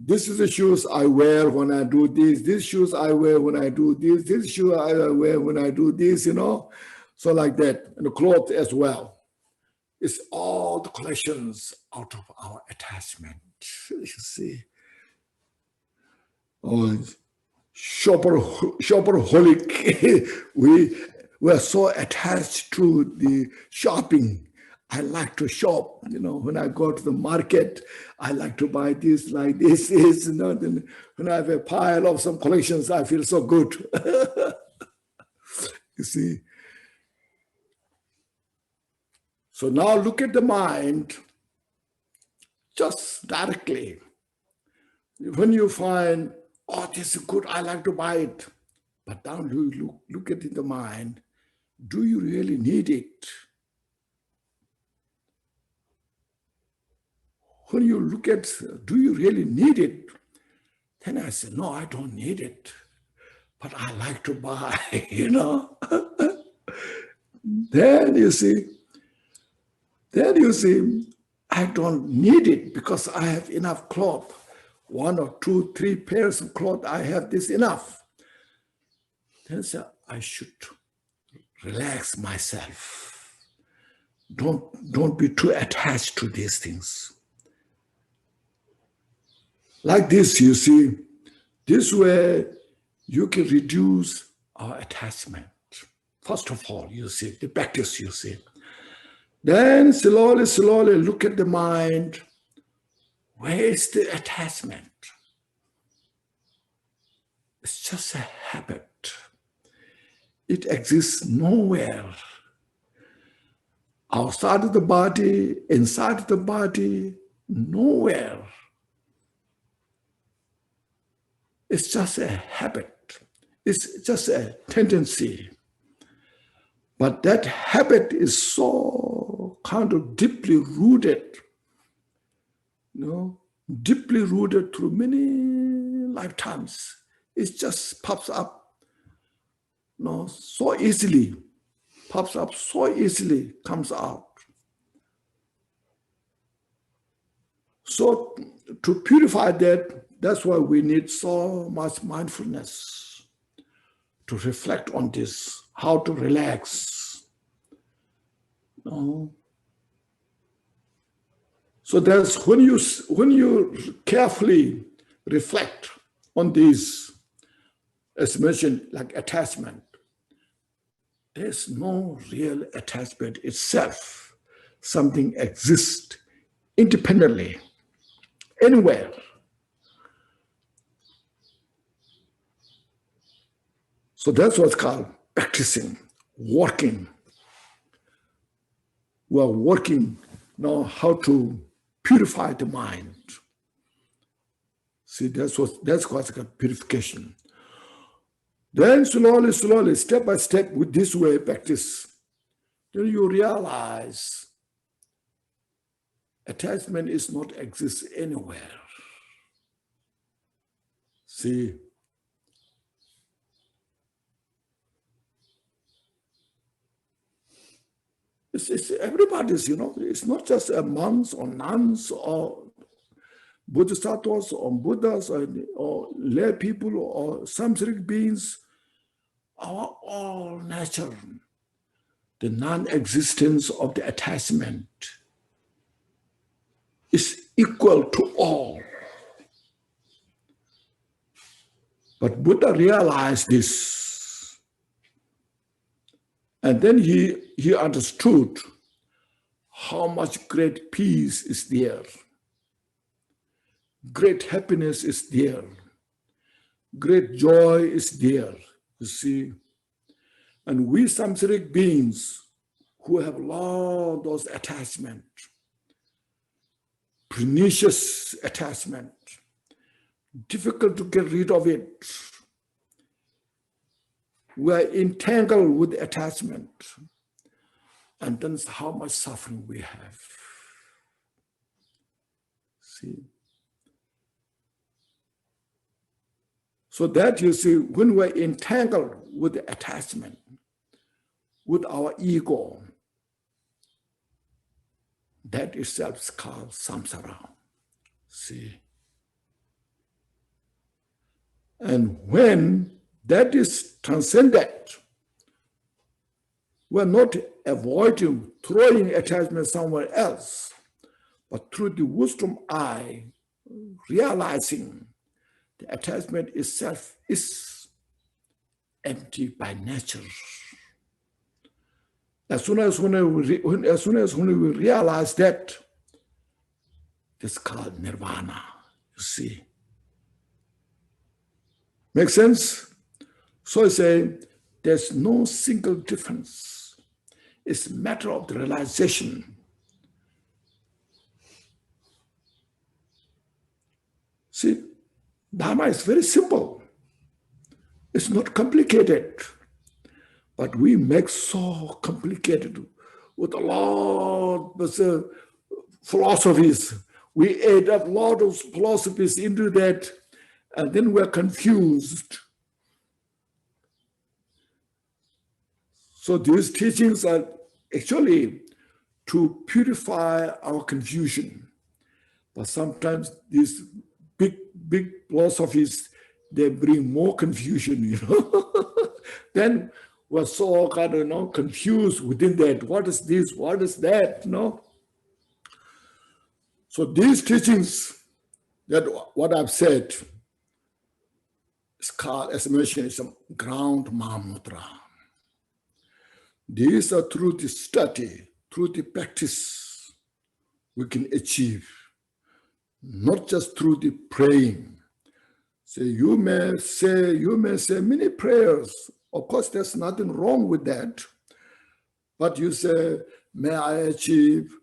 This is the shoes I wear when I do this. These shoes I wear when I do this. This shoe I wear when I do this, So like that. And the clothes as well. It's all the collections out of our attachment. You see. Oh, shopperholic. We are so attached to the shopping. I like to shop, when I go to the market, I like to buy this, like this, then when I have a pile of some collections, I feel so good. You see. So now look at the mind, just directly. When you find, oh, this is good, I like to buy it. But now look at the mind. Do you really need it? When you look at, do you really need it? Then I say, no, I don't need it. But I like to buy, Then you see, I don't need it because I have enough cloth. 1 or 2, 3 pairs of cloth, I have this enough. Then I say, I should relax myself. Don't be too attached to these things. Like this, you see, this way you can reduce our attachment. First of all, you see, the practice, you see. Then slowly look at the mind. Where is the attachment? It's just a habit. It exists nowhere. Outside of the body, inside of the body, nowhere. It's just a habit. It's just a tendency. But that habit is so kind of deeply rooted, deeply rooted through many lifetimes. It just pops up, so easily, comes out. So to purify that, that's why we need so much mindfulness to reflect on this, how to relax. So that's when you carefully reflect on these, as mentioned, like attachment, there's no real attachment itself. Something exists independently, anywhere. So that's what's called practicing, working. We are working now how to purify the mind. See, that's what's called purification. Then slowly, step by step, with this way practice, then you realize attachment is not exist anywhere. See, it's everybody's, it's not just monks or nuns or bodhisattvas or Buddhas or lay people or samsaric beings. Our all nature, the non-existence of the attachment is equal to all. But Buddha realized this, and then he understood how much great peace is there, great happiness is there, great joy is there. You see, and we samsaric beings who have lost those attachment, pernicious attachment, difficult to get rid of it. We are entangled with attachment, and then how much suffering we have. See. So that you see, when we're entangled with the attachment, with our ego, that itself is called samsara. See? And when that is transcended, we're not avoiding throwing attachment somewhere else, but through the wisdom eye, realizing the attachment itself is empty by nature. As soon as when we realize that, it's called nirvana, you see. Make sense? So I say, there's no single difference. It's a matter of the realization. See, Dharma is very simple. It's not complicated, but we make so complicated with a lot of philosophies. We add up a lot of philosophies into that, and then we're confused. So these teachings are actually to purify our confusion. But sometimes these big philosophies, they bring more confusion, Then we're so kind of confused within that. What is this? What is that? So these teachings, that what I've said, is called, as I mentioned, it's a ground Mahamudra. These are through the study, through the practice, we can achieve, not just through the praying. So you may say many prayers. Of course, there's nothing wrong with that. But you say, may I achieve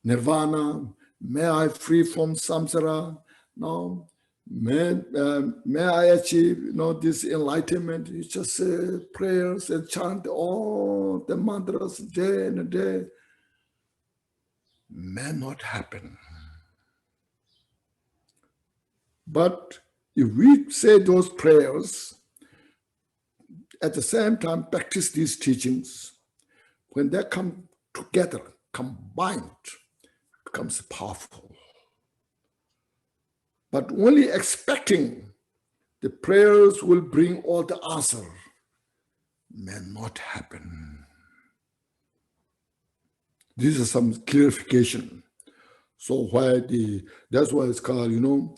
nirvana? May I free from samsara? No. May I achieve this enlightenment? You just say prayers and chant all the mantras day and day. May not happen. But if we say those prayers, at the same time practice these teachings, when they come together, combined, it becomes powerful. But only expecting the prayers will bring all the answer may not happen. This is some clarification. So that's why it's called, in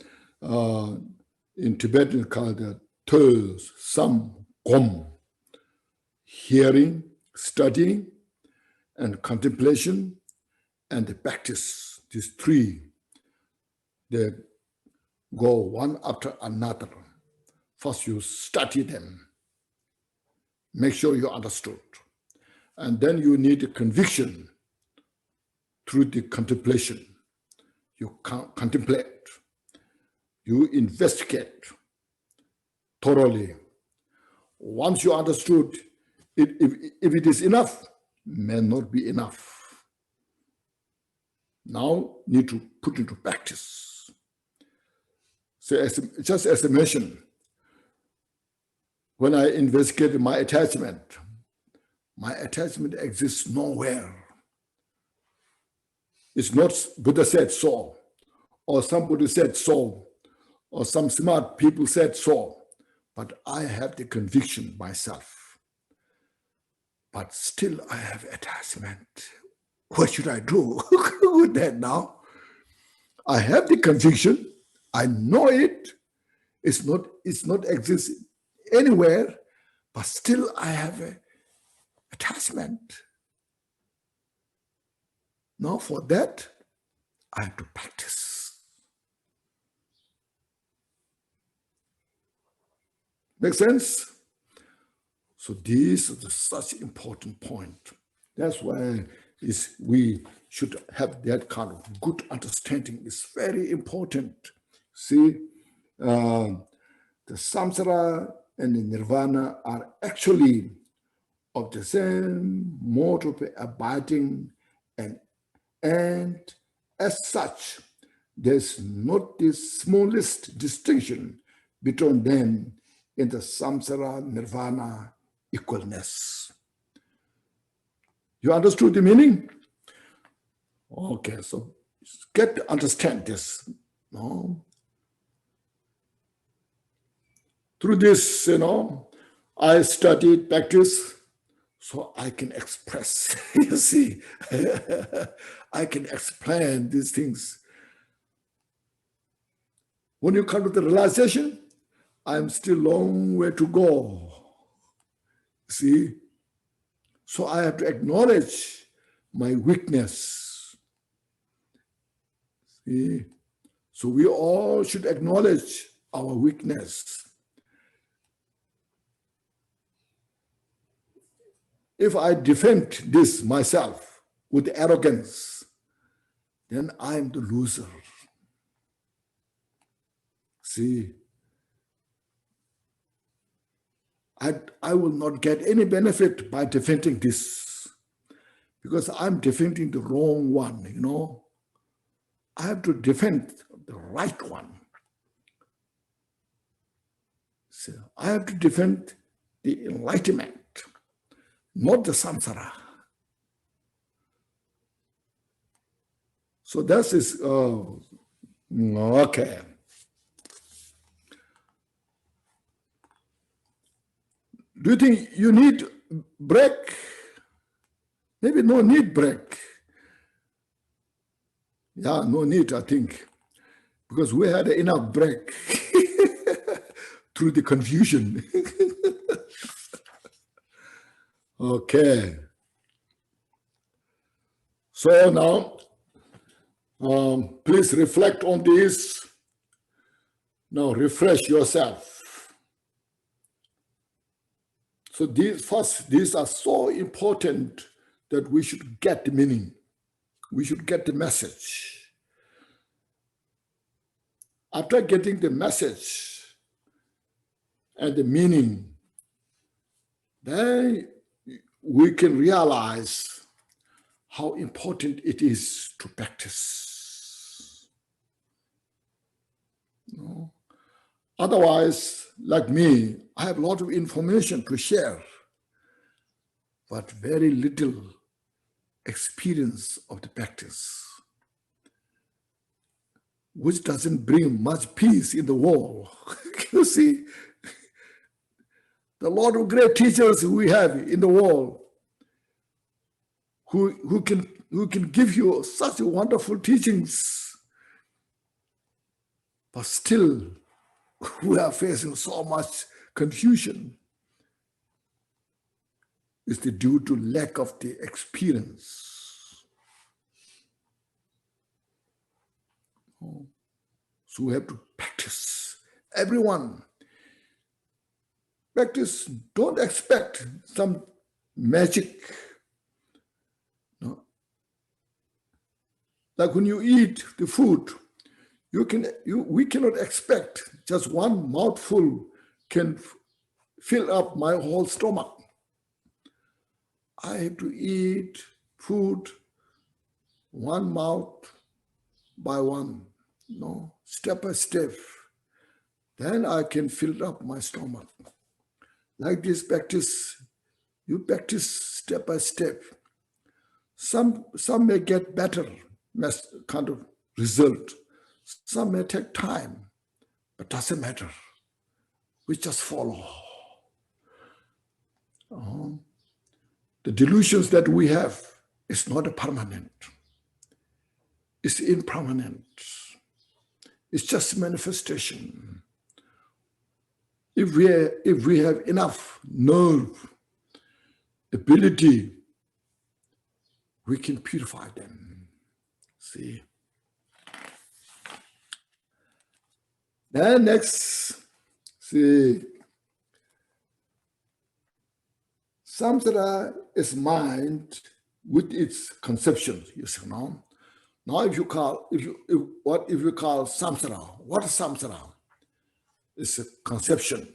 Tibetan it's called the Tel Sam Gom. Hearing, studying, and contemplation, and the practice. These three, they go one after another. First you study them. Make sure you understood. And then you need a conviction through the contemplation. You contemplate. You investigate thoroughly. Once you understood, if it is enough, may not be enough. Now need to put into practice. So just as I mentioned, when I investigated my attachment exists nowhere. It's not Buddha said so, or somebody said so, or some smart people said so, but I have the conviction myself. But still I have attachment. What should I do with that now? I have the conviction. I know it. It's not exist anywhere, but still I have an attachment. Now for that, I have to practice. Make sense? So this is such an important point. That's why we should have that kind of good understanding. It's very important. See, the samsara and the nirvana are actually of the same mode of abiding, and as such, there's not the smallest distinction between them in the samsara nirvana equalness. You understood the meaning? Okay, so get to understand this. No? Through this, I studied, practice, so I can express. You see, I can explain these things. When you come to the realization, I'm still a long way to go. See? So I have to acknowledge my weakness. See? So we all should acknowledge our weakness. If I defend this myself with arrogance, then I'm the loser. See? I will not get any benefit by defending this, because I'm defending the wrong one, you know. I have to defend the right one. So I have to defend the enlightenment, not the samsara. So that is, okay. Do you think you need break? Maybe no need break. Yeah, no need, I think, because we had enough break through the confusion. Okay. So now, please reflect on this. Now refresh yourself. So these are so important that we should get the meaning. We should get the message. After getting the message and the meaning, then we can realize how important it is to practice. No? Otherwise, like me, I have a lot of information to share, but very little experience of the practice, which doesn't bring much peace in the world. You see, the lot of great teachers we have in the world who can give you such wonderful teachings, but still we are facing so much confusion. It's due to lack of the experience. So we have to practice. Everyone, practice. Don't expect some magic. No. Like when you eat the food, we cannot expect just one mouthful can fill up my whole stomach. I have to eat food one mouth by one, no, step by step. Then I can fill up my stomach. Like this practice, you practice step by step. Some may get better kind of result. Some may take time, but doesn't matter. We just follow. The delusions that we have is not a permanent. It's impermanent. It's just manifestation. If we have enough nerve, ability, we can purify them. See? Then next, see, samsara is mind with its conceptions. You see now. Now, if you call samsara? What is samsara? It's a conception.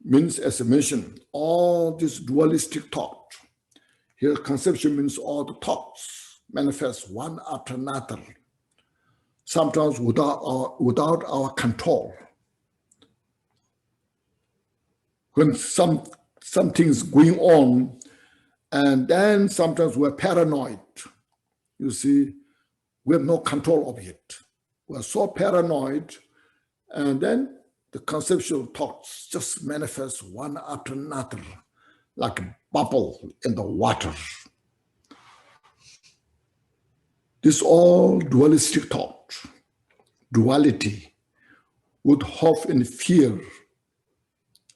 Means, as I mentioned, all this dualistic thought. Here, conception means all the thoughts manifest one after another. Sometimes without our control. When something's going on, and then sometimes we're paranoid. You see, we have no control of it. We're so paranoid, and then the conceptual thoughts just manifest one after another, like a bubble in the water. This all dualistic thought, duality, with hope and fear.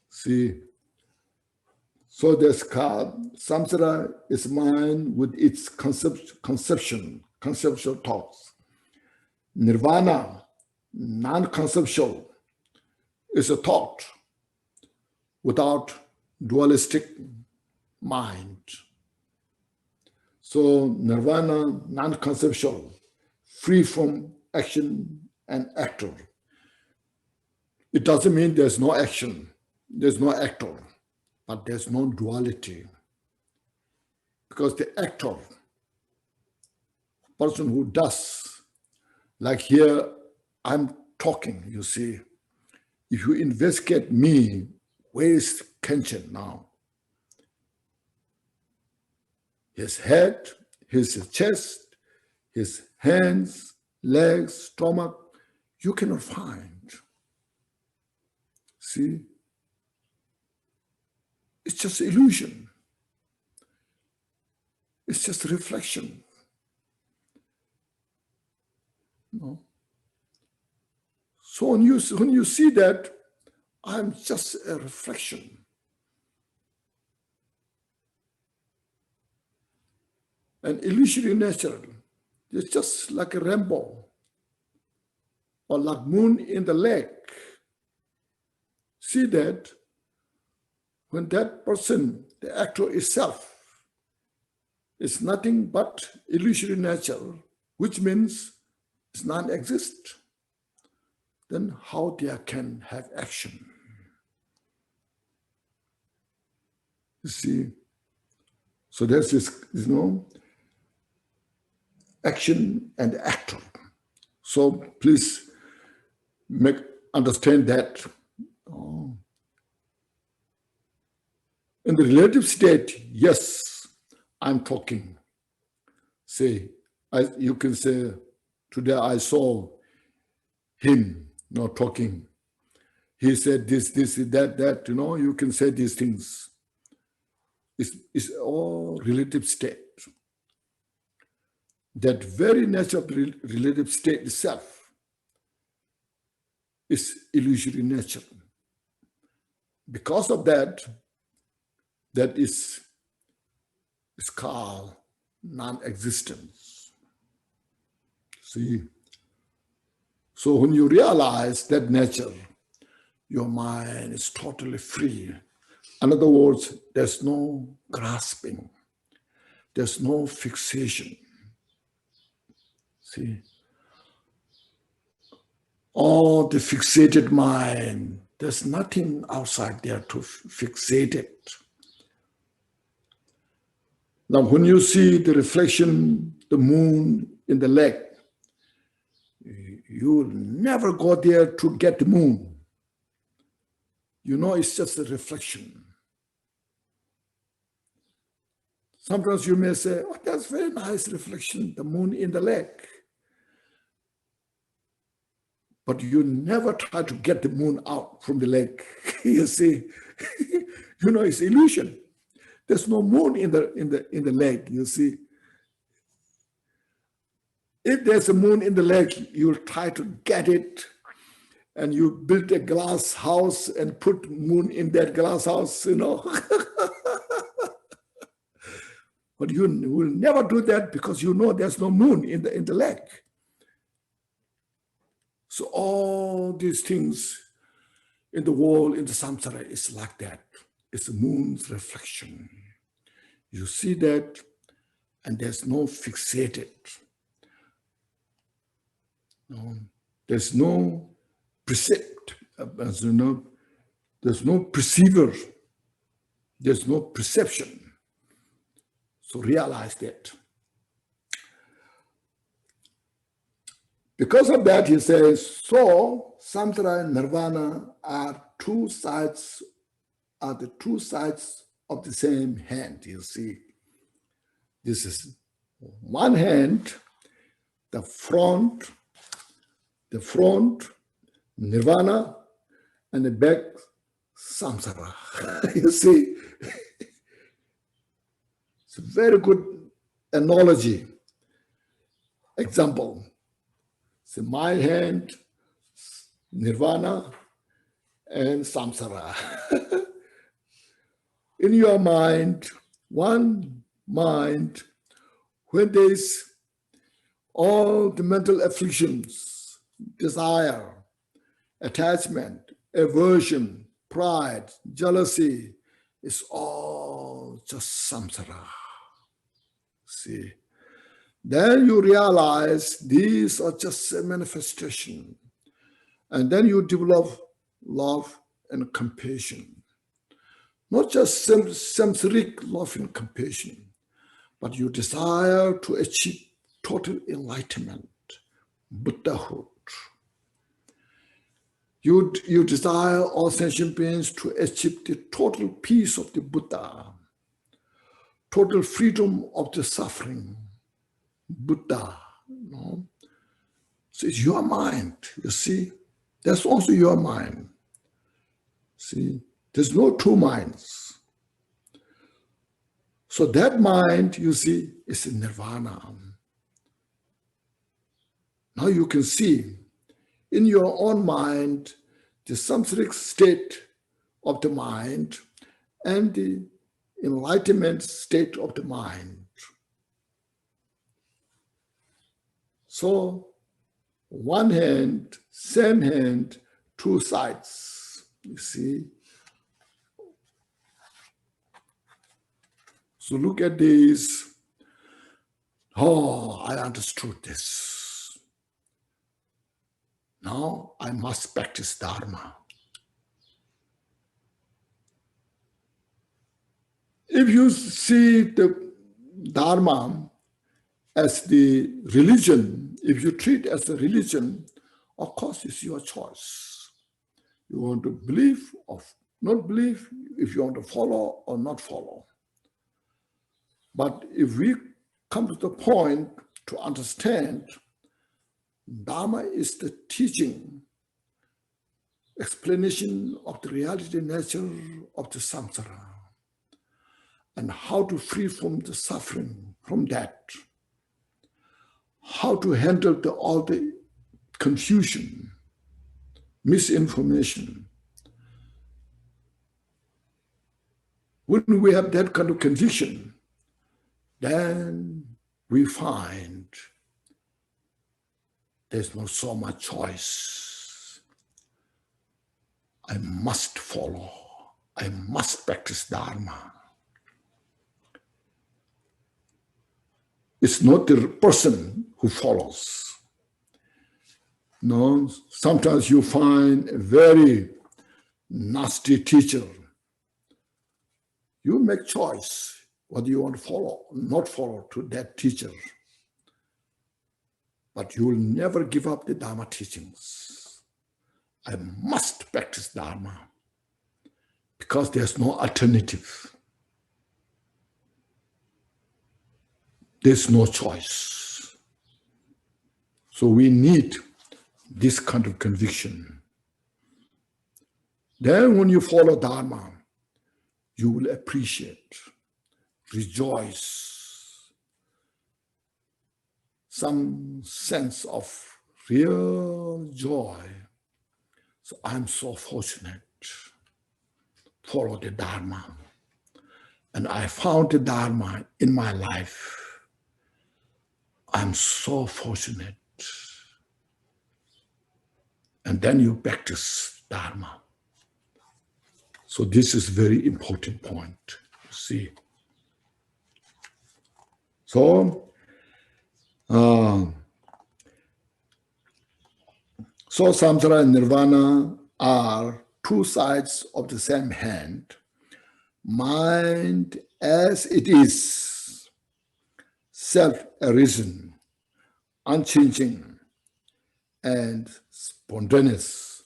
See, so there's samsara is mind with its conceptual thoughts. Nirvana, non-conceptual, is a thought without dualistic mind. So nirvana, non-conceptual, free from action and actor. It doesn't mean there's no action, there's no actor. but there's no duality. Because the actor, person who does, like here, I'm talking, you see. If you investigate me, where is Khenchen now? His head, his chest, his hands, legs, stomach, you cannot find. See? It's just illusion. It's just reflection. No. So when you see that, I'm just a reflection. An illusory nature. It's just like a rainbow or like moon in the lake. See that when that person, the actor itself, is nothing but illusory nature, which means it's non-exist, then how they can have action? You see? So there's this, action and actor. So please understand that. In the relative state, yes, I'm talking. Say, you can say, today I saw him not talking. He said this, that, you can say these things. It's all relative state. That very nature of the relative state itself is illusory nature. Because of that, that is called non-existence. See? So when you realize that nature, your mind is totally free. In other words, there's no grasping. There's no fixation. See? All the fixated mind, there's nothing outside there to fixate it. Now, when you see the reflection, the moon in the lake, you'll never go there to get the moon. It's just a reflection. Sometimes you may say, oh, that's very nice reflection, the moon in the lake. But you never try to get the moon out from the lake. You see, it's illusion. There's no moon in the lake, you see. If there's a moon in the lake, you'll try to get it, and you build a glass house and put moon in that glass house, But you will never do that because there's no moon in the lake. So all these things in the world, in the samsara, is like that. It's a moon's reflection. You see that, and there's no fixated. There's no precept, there's no perceiver, there's no perception. So realize that. Because of that, he says, so Samsara and Nirvana are the two sides of the same hand, you see. This is one hand, the front, Nirvana, and the back, Samsara. You see, it's a very good analogy. Example. So my hand, Nirvana, and Samsara. In your mind, one mind, when there's all the mental afflictions, desire, attachment, aversion, pride, jealousy, it's all just samsara. See? Then you realize these are just a manifestation. And then you develop love and compassion. not just samsaric love and compassion, but you desire to achieve total enlightenment, Buddhahood. You desire all sentient beings to achieve the total peace of the Buddha, total freedom of the suffering, Buddha. No? So it's your mind, you see. That's also your mind. See, there's no two minds. So that mind, you see, is in nirvana. Now you can see in your own mind the samsaric state of the mind and the enlightenment state of the mind. So one hand, same hand, two sides, you see. So look at this. Oh, I understood this. Now I must practice Dharma. If you see the Dharma as the religion, if you treat it as a religion, of course it's your choice. You want to believe or not believe, if you want to follow or not follow. But if we come to the point to understand Dharma is the teaching, explanation of the reality nature of the samsara and how to free from the suffering from that, how to handle all the confusion, misinformation. When we have that kind of conviction, then we find there's not so much choice. I must follow. I must practice Dharma. It's not the person who follows. No, sometimes you find a very nasty teacher. You make choice whether you want to follow or not follow to that teacher. But you will never give up the Dharma teachings. I must practice Dharma because there's no alternative. There's no choice. So we need this kind of conviction. Then when you follow Dharma, you will appreciate, rejoice, some sense of real joy. So I'm so fortunate. Follow the Dharma. And I found the Dharma in my life. I'm so fortunate. And then you practice Dharma. So this is very important point, you see. So Samsara and Nirvana are two sides of the same hand. Mind as it is, self-arisen, unchanging, and spontaneous.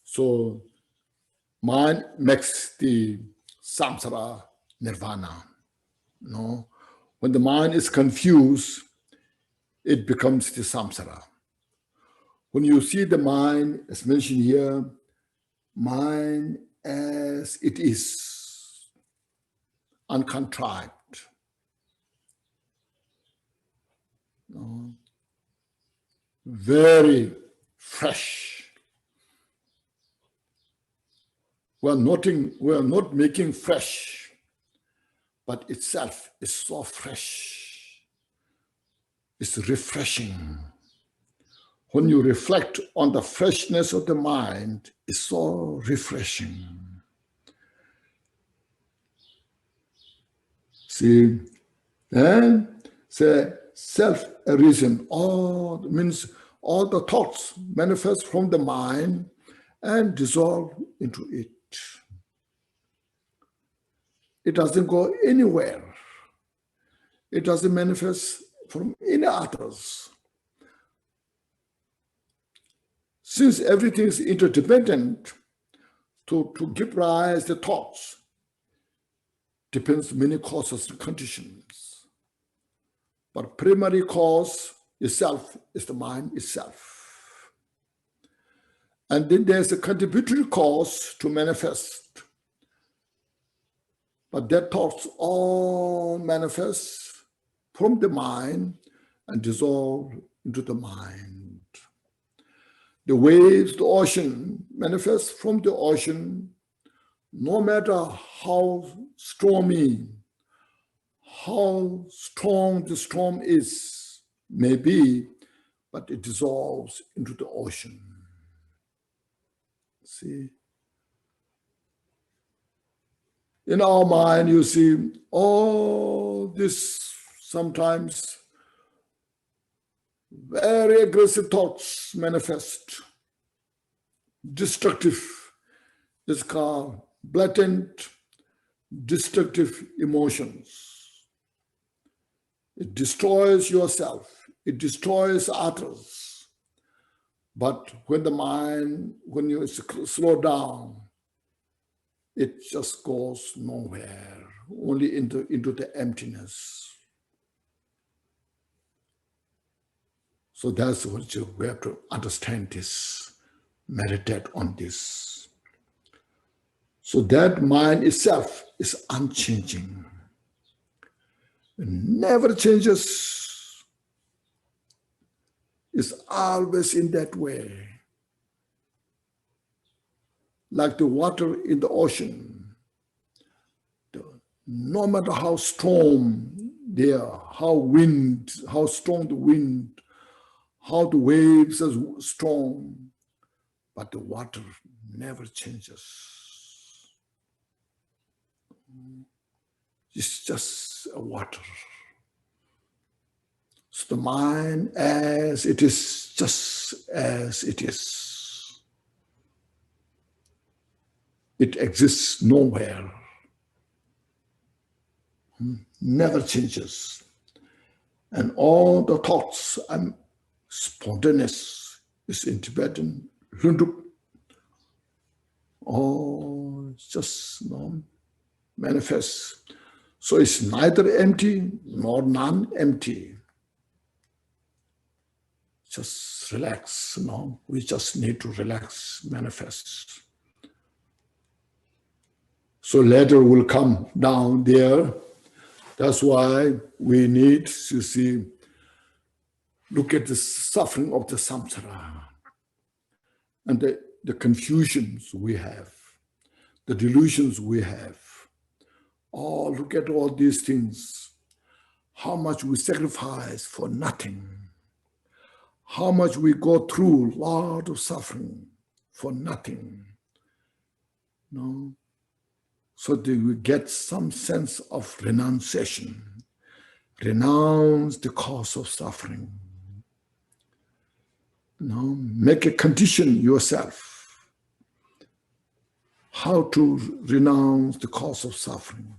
So mind makes the Samsara Nirvana. No? When the mind is confused, it becomes the samsara. When you see the mind, as mentioned here, mind as it is, uncontrived. Very fresh. We are not making fresh, but itself is so fresh. It's refreshing. When you reflect on the freshness of the mind, it's so refreshing. See, and say self-arisen, means all the thoughts manifest from the mind and dissolve into it. It doesn't go anywhere. It doesn't manifest from any others. Since everything is interdependent, to give rise to thoughts depends on many causes and conditions. But primary cause itself is the mind itself. And then there's a contributory cause to manifest. But that thoughts all manifest from the mind and dissolve into the mind. The waves, the ocean, manifest from the ocean, no matter how stormy, how strong the storm is, may be, but it dissolves into the ocean. See? In our mind, you see, all this sometimes very aggressive thoughts manifest. Destructive is called blatant, destructive emotions. It destroys yourself. It destroys others. But when the mind, when you slow down, it just goes nowhere, only into the emptiness. So that's what we have to understand this, meditate on this. So that mind itself is unchanging. It never changes. It's always in that way. Like the water in the ocean. No matter how storm there, how strong the wind, how the waves are strong, but the water never changes. It's just a water. So the mind as it is, just as it is. It exists nowhere. Never changes. And all the thoughts and spontaneous is in Tibetan, Lundup. Oh, it's just manifests. So it's neither empty nor non-empty. Just relax, we just need to relax, manifest. So later will come down there. That's why we need to see, look at the suffering of the samsara and the confusions we have, the delusions we have. Oh, look at all these things. How much we sacrifice for nothing. How much we go through a lot of suffering for nothing. So that we get some sense of renunciation. Renounce the cause of suffering. Make a condition yourself. How to renounce the cause of suffering.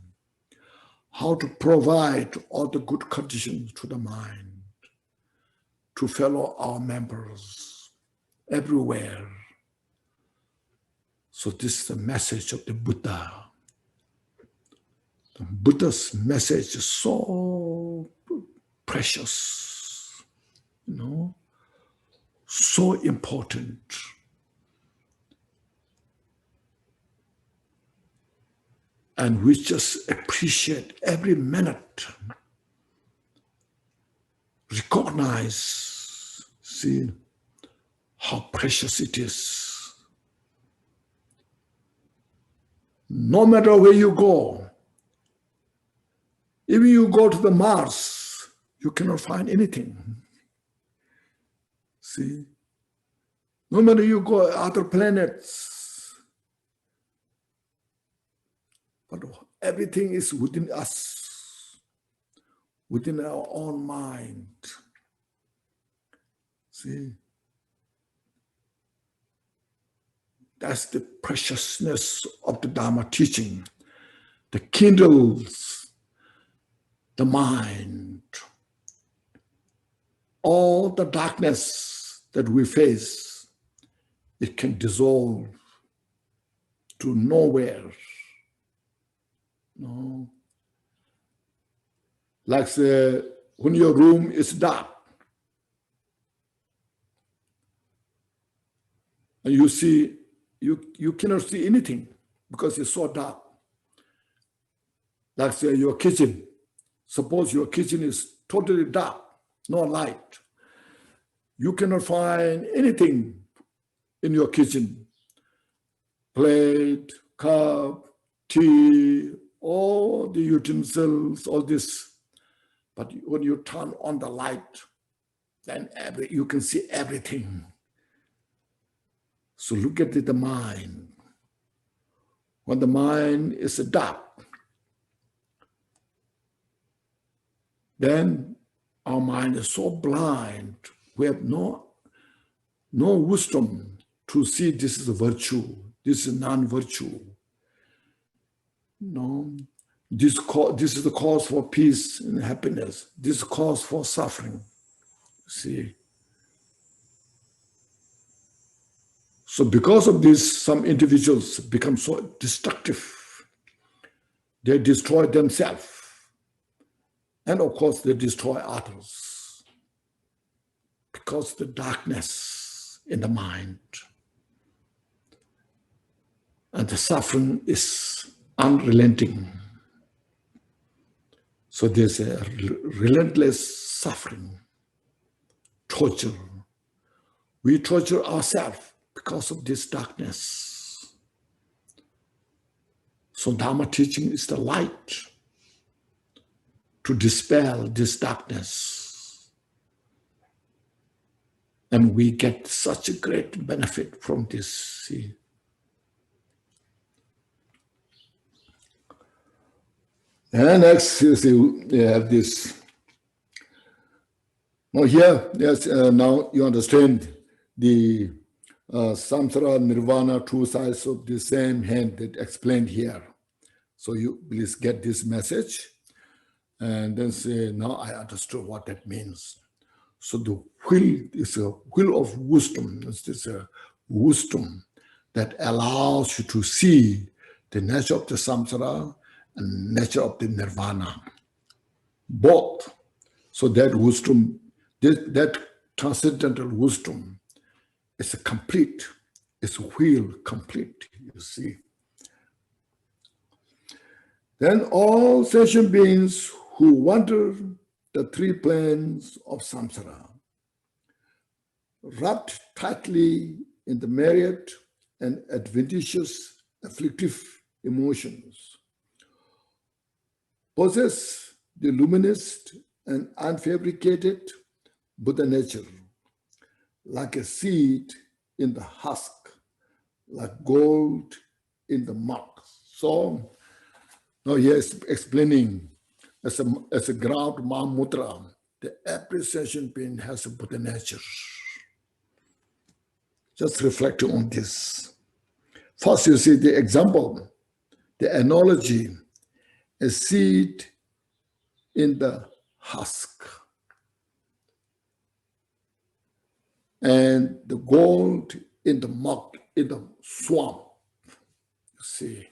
How to provide all the good conditions to the mind, to fellow our members everywhere. So this is the message of the Buddha. The Buddha's message is so precious, so important. And we just appreciate every minute, recognize, see how precious it is. No matter where you go, even you go to the Mars, you cannot find anything. See? No matter you go other planets, but everything is within us, within our own mind. See? That's the preciousness of the Dharma teaching. that kindles the mind. All the darkness that we face, it can dissolve to nowhere. No. Like say, when your room is dark, and you see, you cannot see anything because it's so dark. Like say your kitchen. Suppose your kitchen is totally dark, no light. You cannot find anything in your kitchen. Plate, cup, tea, all the utensils, all this. But when you turn on the light, then you can see everything. So look at the mind. When the mind is dark, then our mind is so blind, we have no wisdom to see this is a virtue, this is non-virtue. No, this is the cause for peace and happiness. This is cause for suffering. See. So because of this, some individuals become so destructive. They destroy themselves. And of course, they destroy others. Because the darkness in the mind. And the suffering is unrelenting. So there's a relentless suffering, torture. We torture ourselves because of this darkness. So Dharma teaching is the light to dispel this darkness. And we get such a great benefit from this. See? And next, you see, we have this. Now here, yes, now you understand the Samsara and Nirvana, two sides of the same hand that explained here. So you please get this message and then say, now I understood what that means. So the wheel is a wheel of wisdom. It's a wisdom that allows you to see the nature of the samsara and nature of the nirvana. Both. So that wisdom, that transcendental wisdom is a complete, it's a wheel complete, you see. Then all sentient beings who wander the three planes of samsara, wrapped tightly in the myriad and adventitious afflictive emotions, possess the luminous and unfabricated Buddha nature, like a seed in the husk, like gold in the muck. So now he is explaining as a ground Mahamudra, the every sentient being has a Buddha nature. Just reflecting on this. First, you see the example, the analogy, a seed in the husk and the gold in the muck, in the swamp. You see,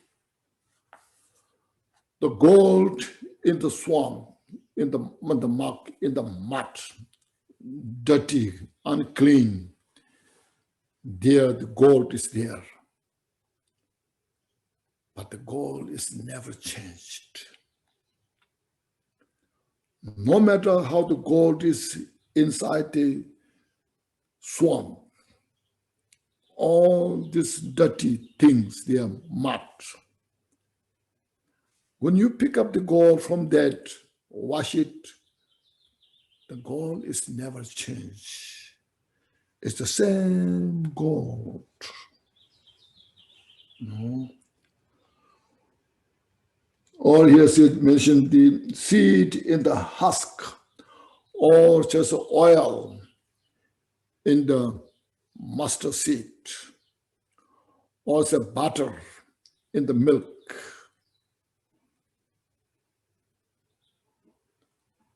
the gold in the swamp, in the muck, in the mud, dirty, unclean. There, the gold is there. But the gold is never changed. No matter how the gold is inside the swamp, all these dirty things, they are mud. When you pick up the gold from that, wash it, the gold is never changed. It's the same gold. No. Or here it mentioned the seed in the husk, or just oil in the mustard seed, or the butter in the milk.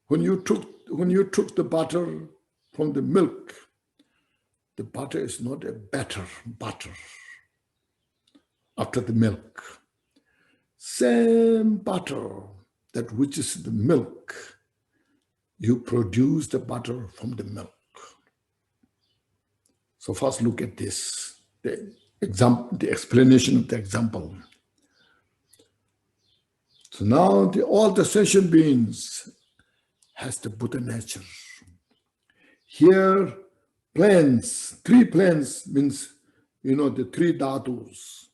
when you took the butter from the milk, the butter is not a better butter after the milk. Same butter, that which is the milk, you produce the butter from the milk. So first look at this, the explanation of the example. So now all the sentient beings has the Buddha nature. Here, planes, 3 planes means, the 3 dhatus.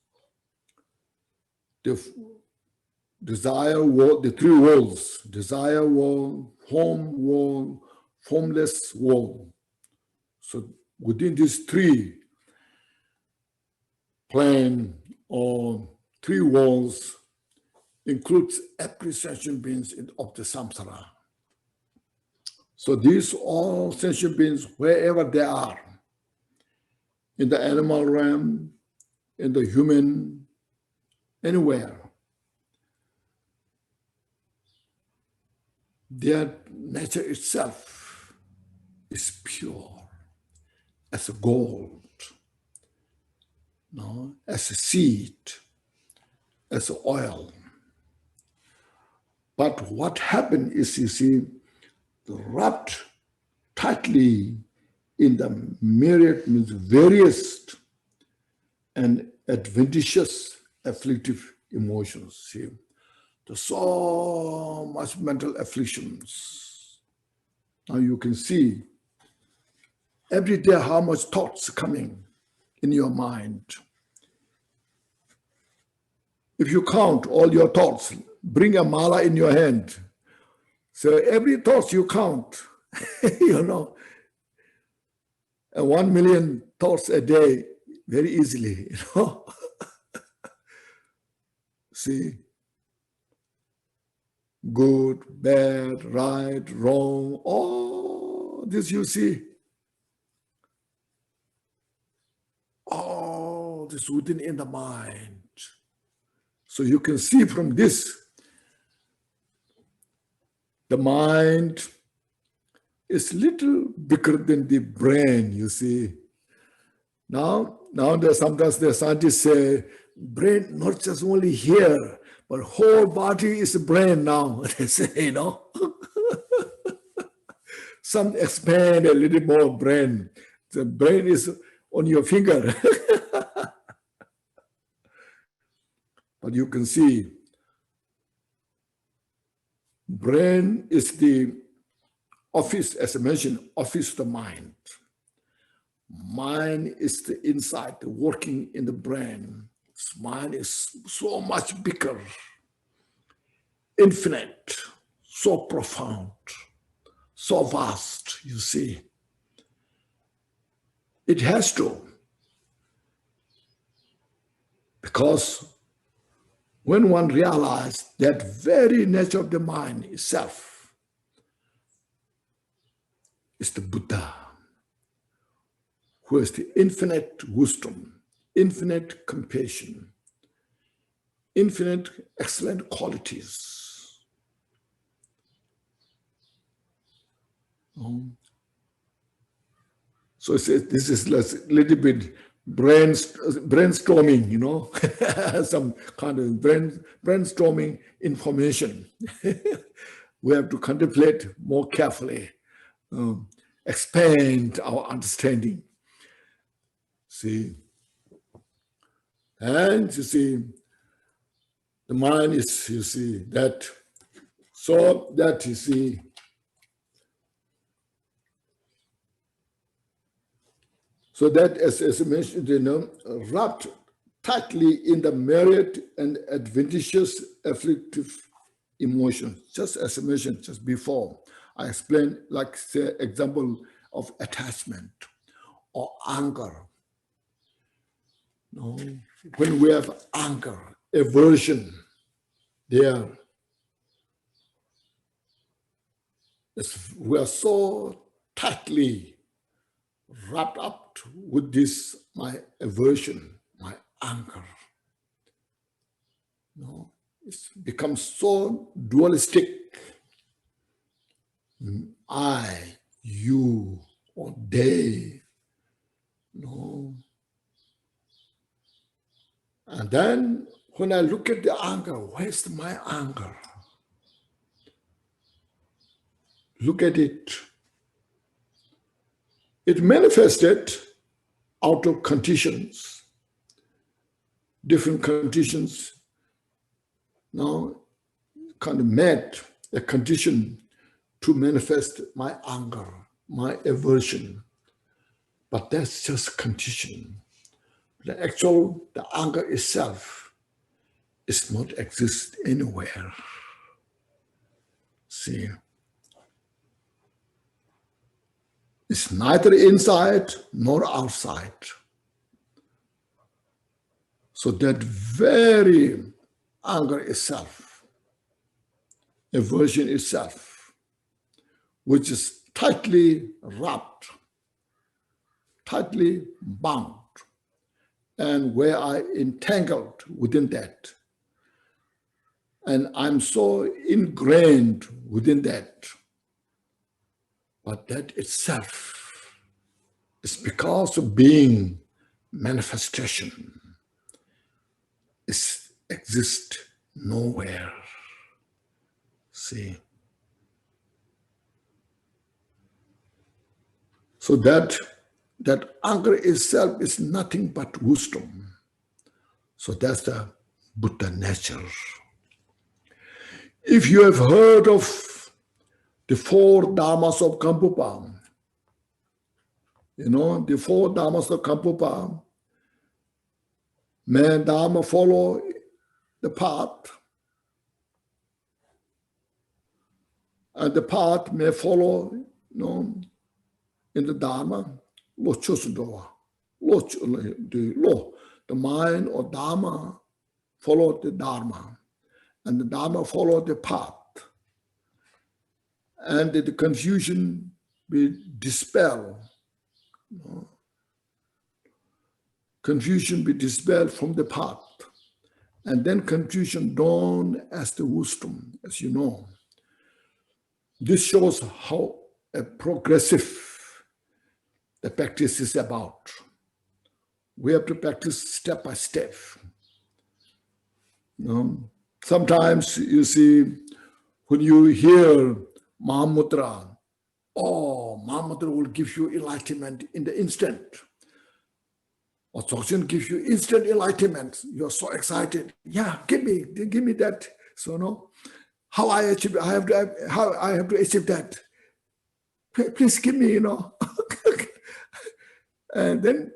The desire world, the 3 worlds, desire world, form world, formless world. So within these 3 plane or 3 worlds includes every sentient beings of the samsara. So these all sentient beings, wherever they are, in the animal realm, in the human, anywhere, their nature itself is pure as a gold, as a seed, as oil. But what happened is, you see, wrapped tightly in the myriad, means various and adventitious afflictive emotions. See, there's so much mental afflictions. Now you can see every day how much thoughts coming in your mind. If you count all your thoughts, bring a mala in your hand. So every thought you count, and 1 million thoughts a day, very easily, See, good, bad, right, wrong, all this you see. All this within in the mind. So you can see from this, the mind is little bigger than the brain, you see. Now sometimes the scientists say, brain not just only here, but whole body is a brain now, they say, Some expand a little more brain. The brain is on your finger. But you can see, brain is the office, as I mentioned, office of the mind. Mind is the inside, the working in the brain. Mind is so much bigger, infinite, so profound, so vast, you see. It has to. Because when one realizes that very nature of the mind itself is the Buddha, who has the infinite wisdom, infinite compassion, infinite excellent qualities. So this is a little bit brainstorming, some kind of brainstorming information. We have to contemplate more carefully, expand our understanding. See, and you see, the mind is, you see, that, so that you see, so that as I mentioned, wrapped tightly in the myriad and adventitious afflictive emotions, just as I mentioned just before. I explained, like, say, example of attachment or anger. When we have anger, aversion, there, we are so tightly wrapped up with this, my aversion, my anger. It becomes so dualistic. I, you, or they. No. And then when I look at the anger, where's my anger? Look at it. It manifested out of conditions, different conditions. Now, kind of met a condition to manifest my anger, my aversion. But that's just condition. The anger itself is not exist anywhere. See, it's neither inside nor outside. So that very anger itself, aversion itself, which is tightly wrapped, tightly bound, and where I entangled within that. And I'm so ingrained within that. But that itself is because of being manifestation. It exists nowhere. See? So that anger itself is nothing but wisdom. So that's the Buddha nature. If you have heard of the 4 Dharmas of Kyobypa, the 4 Dharmas of Kyobypa, may Dharma follow the path, and the path may follow, in the Dharma. The mind or Dharma follow the Dharma, and the Dharma follow the path, and the confusion be dispelled. Confusion be dispelled from the path, and then confusion dawn as the wisdom, as you know. This shows how a progressive the practice is about. We have to practice step by step. Sometimes you see, when you hear Mahamudra, Mahamudra will give you enlightenment in the instant. Or Dzogchen gives you instant enlightenment. You're so excited. Yeah, give me that. So how I achieve, how I have to achieve that. Please give me, And then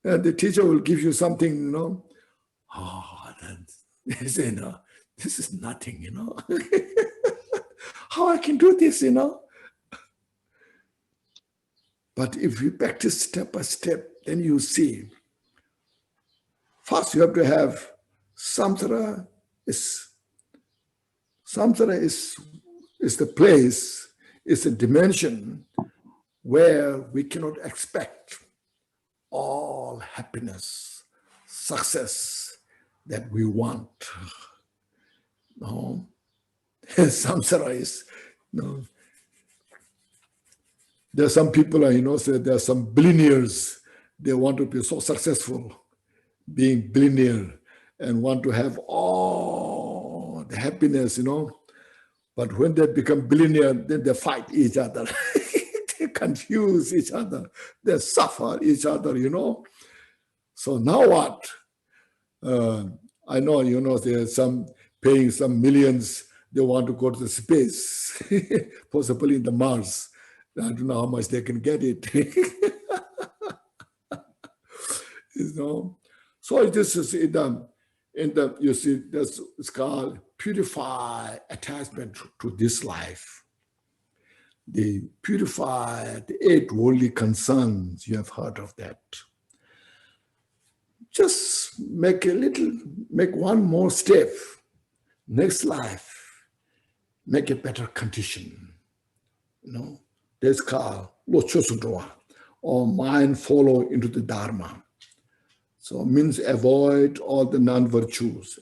the teacher will give you something, they say, this is nothing, How I can do this, But if you practice step by step, then you see. First, you have to have Samsara is the place, is a dimension where we cannot expect all happiness, success that we want. No, Samsara is, there are some people, say there are some billionaires, they want to be so successful, being billionaire, and want to have all the happiness, But when they become billionaire, then they fight each other. They confuse each other. They suffer each other, So now what? I know, there's some paying some millions. They want to go to the space, possibly in the Mars. I don't know how much they can get it. So this is in the you see, it's called purify attachment to this life. They purify the 8 worldly concerns. You have heard of that. Just make one more step. Next life, make a better condition. That's called lo chosudwa, or mind follow into the Dharma. So it means avoid all the non-virtues,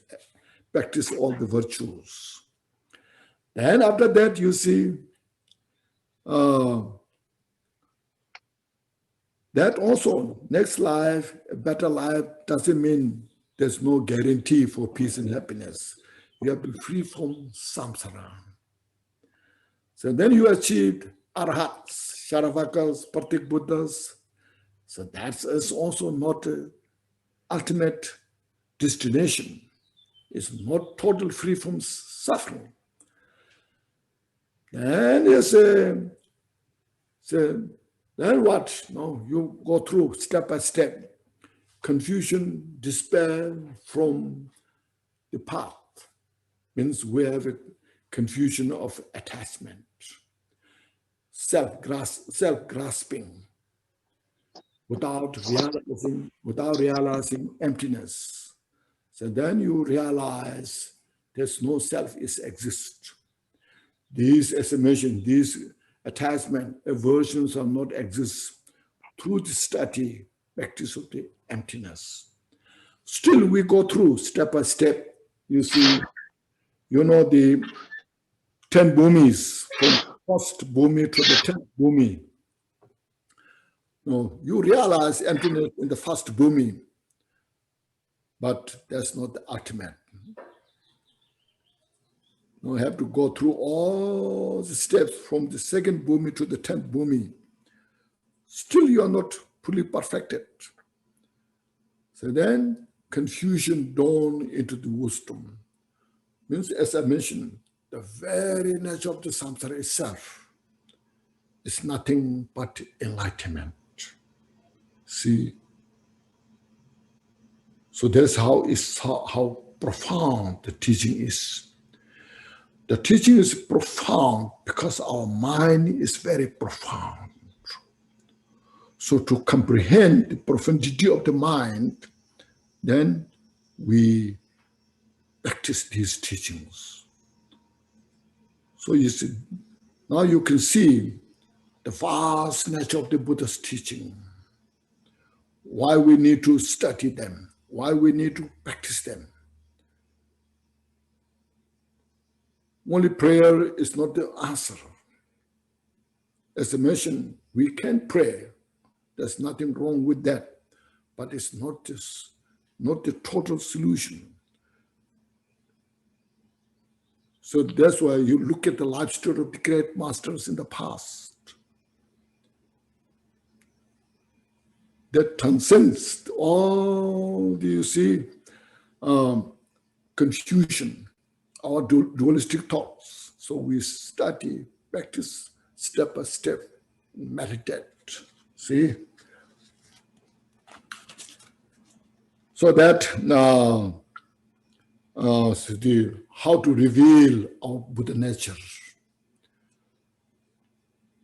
practice all the virtues. Then after that, you see, That also, next life, a better life, doesn't mean there's no guarantee for peace and happiness. You have to be free from samsara. So then you achieved arhats, sharavakas, partik buddhas. So that is also not an ultimate destination. It's not totally free from suffering. And you say, then what? No, you go through step by step. Confusion, despair from the path means we have a confusion of attachment, self-grasping, without realizing emptiness. So then you realize there's no self exists. These, as I mentioned, these attachment, aversions are not exist through the study, practice of the emptiness. Still, we go through step by step. You see, the 10 bhumis, from first bhumi to the 10th bhumi. No, you realize emptiness in the first bhumi, but that's not the ultimate. You have to go through all the steps from the second bhumi to the 10th bhumi. Still, you are not fully perfected. So then, confusion dawn into the wisdom. Means, as I mentioned, the very nature of the samsara itself is nothing but enlightenment. See? So that's how profound the teaching is. The teaching is profound because our mind is very profound. So to comprehend the profundity of the mind, then we practice these teachings. So you see, now you can see the vast nature of the Buddha's teaching, why we need to study them, why we need to practice them. Only prayer is not the answer. As I mentioned, we can pray. There's nothing wrong with that, but it's not the total solution. So that's why you look at the life story of the great masters in the past. That transcends all the, confusion, our dualistic thoughts. So we study, practice, step by step, meditate. See? So that how to reveal our Buddha nature.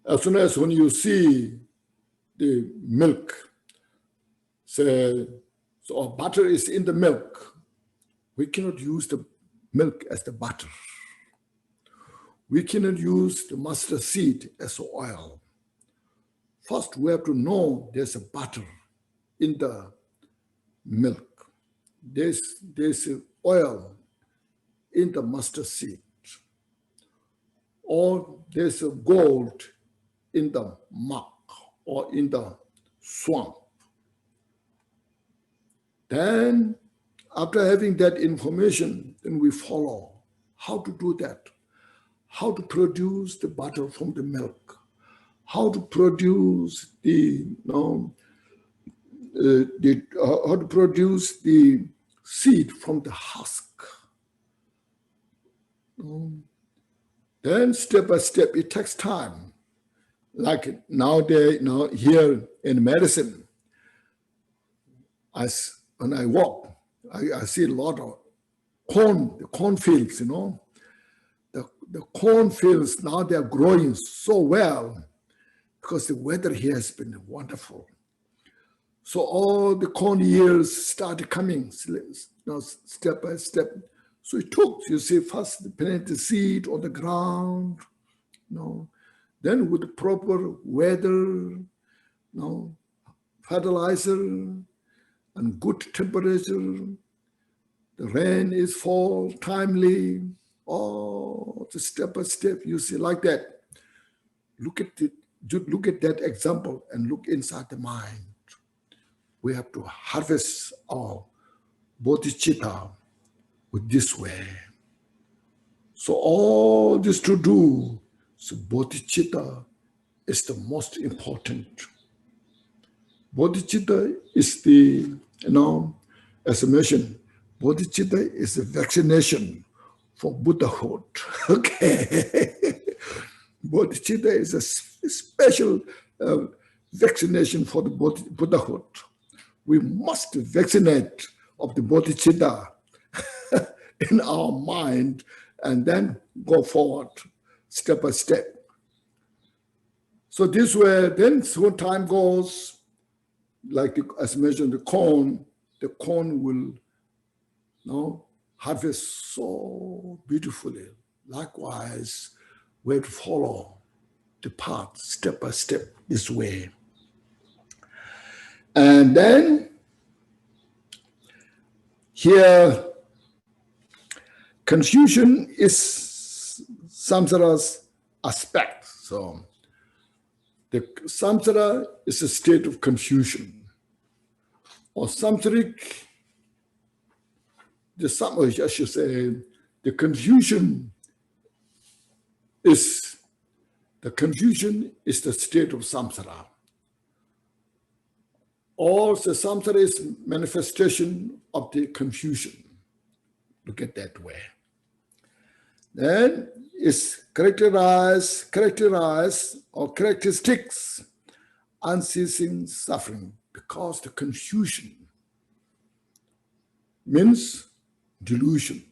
As soon as when you see the milk, so butter is in the milk, we cannot use the milk as the butter. We cannot use the mustard seed as oil. First, we have to know there's a butter in the milk. There's oil in the mustard seed. Or there's a gold in the muck or in the swamp. Then, after having that information, then we follow how to do that, how to produce the butter from the milk, how to produce how to produce the seed from the husk. Then step by step, it takes time. Like nowadays, here in medicine, when I walk, I see a lot of the cornfields, The cornfields, now they're growing so well because the weather here has been wonderful. So all the corn ears started coming, step by step. So it took, first plant the seed on the ground, then with the proper weather, fertilizer, and good temperature, the rain is fall timely, the step by step, like that. look at that example and look inside the mind. We have to harvest our bodhicitta with this way. So all this to do, so bodhicitta is the most important. Bodhicitta is the, as I mentioned, bodhicitta is the vaccination for Buddhahood. Okay. Bodhicitta is a special vaccination for the Buddhahood. We must vaccinate of the bodhicitta in our mind and then go forward step by step. So this way, then when time goes, like as mentioned, the corn will harvest so beautifully. Likewise, we have to follow the path step by step this way. And then here, confusion is samsara's aspect. So the samsara is a state of confusion, or samsaric. I should say, the confusion is the state of samsara. Or the samsara is manifestation of the confusion. Look at that way. Then it's characterized or characteristics unceasing suffering, because the confusion means delusion.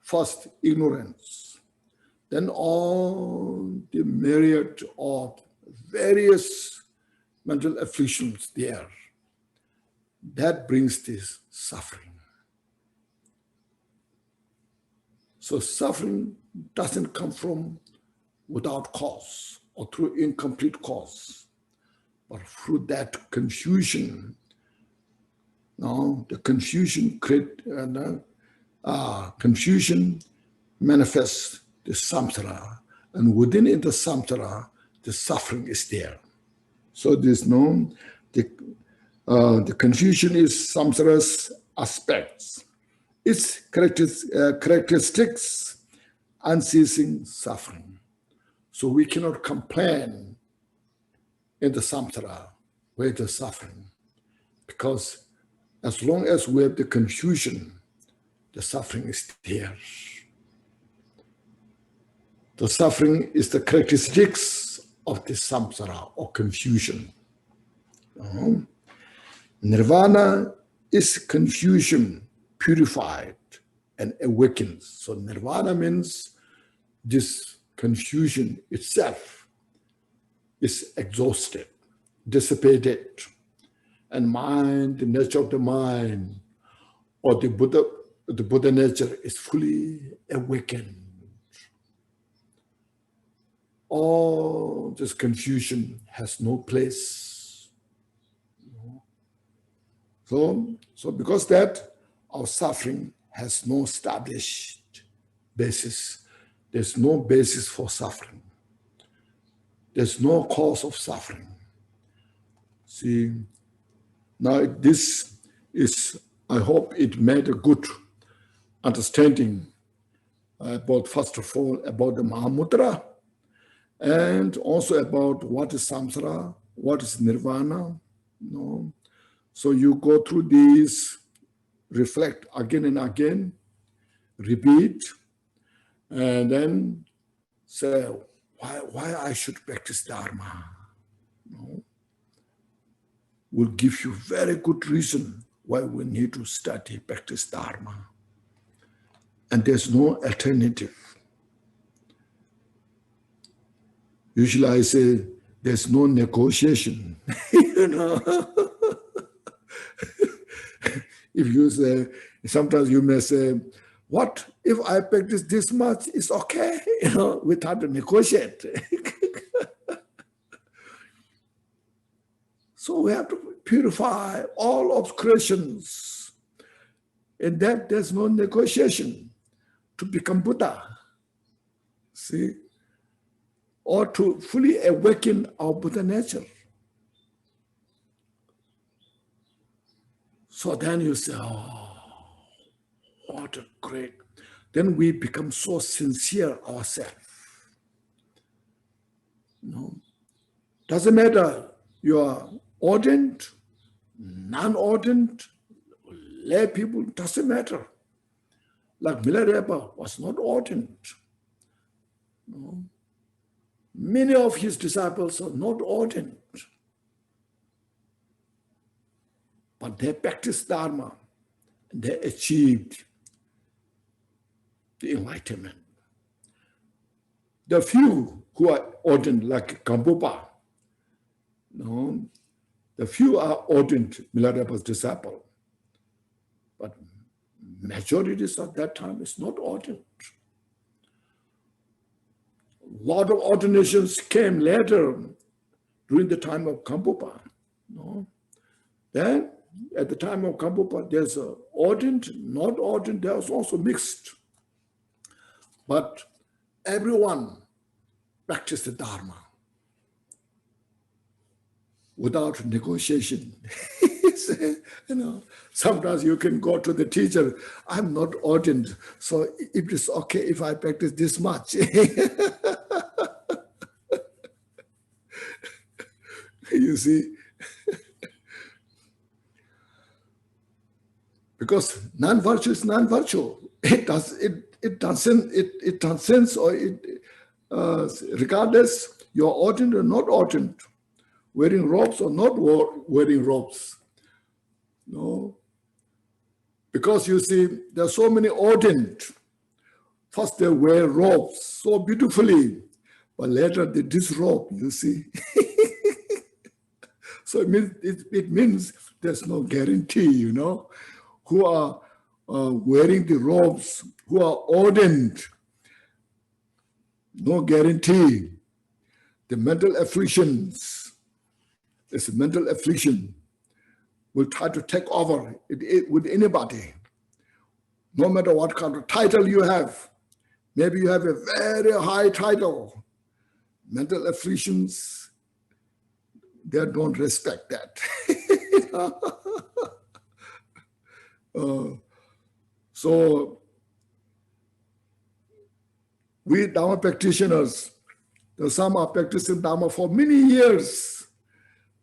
First, ignorance. Then all the myriad of various mental afflictions there. That brings this suffering. So suffering doesn't come from without cause or through incomplete cause, but through that confusion. Now, the confusion confusion manifests the samsara, and within the samsara, the suffering is there. So there's the confusion is samsara's aspects. Its characteristics, unceasing suffering. So we cannot complain in the samsara with the suffering, because as long as we have the confusion, the suffering is there. The suffering is the characteristics of the samsara or confusion. Nirvana is confusion purified and awakens. So nirvana means this confusion itself is exhausted, dissipated, and mind, the nature of the mind, or the Buddha nature is fully awakened. All this confusion has no place. So because that, our suffering has no established basis. There's no basis for suffering. There's no cause of suffering. See, now this is, I hope it made a good understanding about, first of all, about the Mahamudra, and also about what is samsara, what is nirvana. So you go through these, reflect again and again, repeat, and then say, why I should practice Dharma? Will give you very good reason why we need to study, practice Dharma. And there's no alternative. Usually I say, there's no negotiation. If you say, sometimes you may say, what if I practice this much? It's okay, without to negotiate. So we have to purify all obscurations. In that, there's no negotiation to become Buddha. See? or to fully awaken our Buddha nature. So then you say, oh, what a great. Then we become so sincere ourselves. Doesn't matter you are ordained, non-ordained, lay people, doesn't matter. Like Milarepa was not ordained. Many of his disciples are not ordained. But they practiced Dharma and they achieved the enlightenment. The few who are ordained, like Kyobypa, the few are ordained Milarepa's disciple. But majorities at that time is not ordained. A lot of ordinations came later during the time of Kyobypa. Then at the time of Kyobypa, there's a ordained, not ordained, there's also mixed. But everyone practiced the Dharma without negotiation. Sometimes you can go to the teacher, I'm not ordained, so it is okay if I practice this much. You see, because non-virtue is non-virtue. It transcends, or regardless you're ordained or not ordained, wearing robes or not wearing robes. No, because you see, there are so many ordained. First they wear robes so beautifully, but later they disrobe, you see. So it means there's no guarantee, who are wearing the robes, who are ordained, no guarantee. The mental afflictions, it's a mental affliction, will try to take over with anybody, no matter what kind of title you have. Maybe you have a very high title. Mental afflictions, they don't respect that. So we Dharma practitioners, some are practicing Dharma for many years,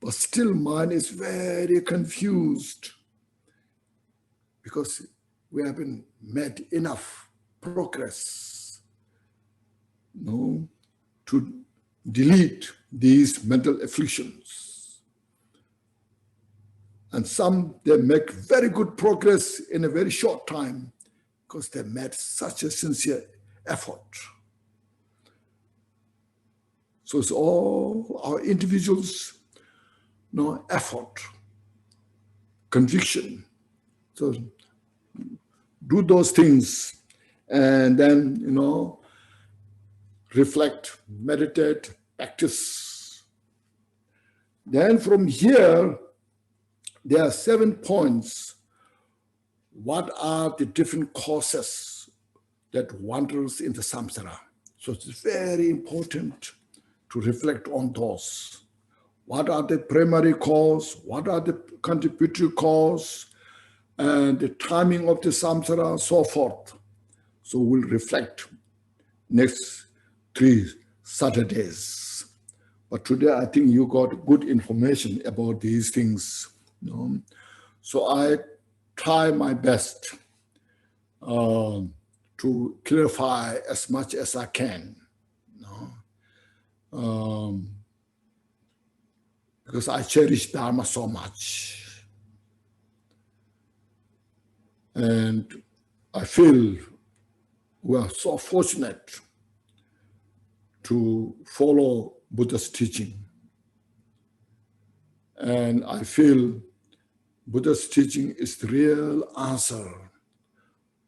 but still mind is very confused because we haven't made enough progress, to delete these mental afflictions. And some, they make very good progress in a very short time because they made such a sincere effort. So it's all our individuals, effort, conviction. So do those things and then, reflect, meditate, practice. Then from here, there are 7 points. What are the different causes that wanders in the samsara? So it's very important to reflect on those. What are the primary cause? What are the contributory cause? And the timing of the samsara, so forth. So we'll reflect next 3 Saturdays. But today I think you got good information about these things. So I try my best to clarify as much as I can. Because I cherish Dharma so much. And I feel we are so fortunate to follow Buddha's teaching. And I feel Buddha's teaching is the real answer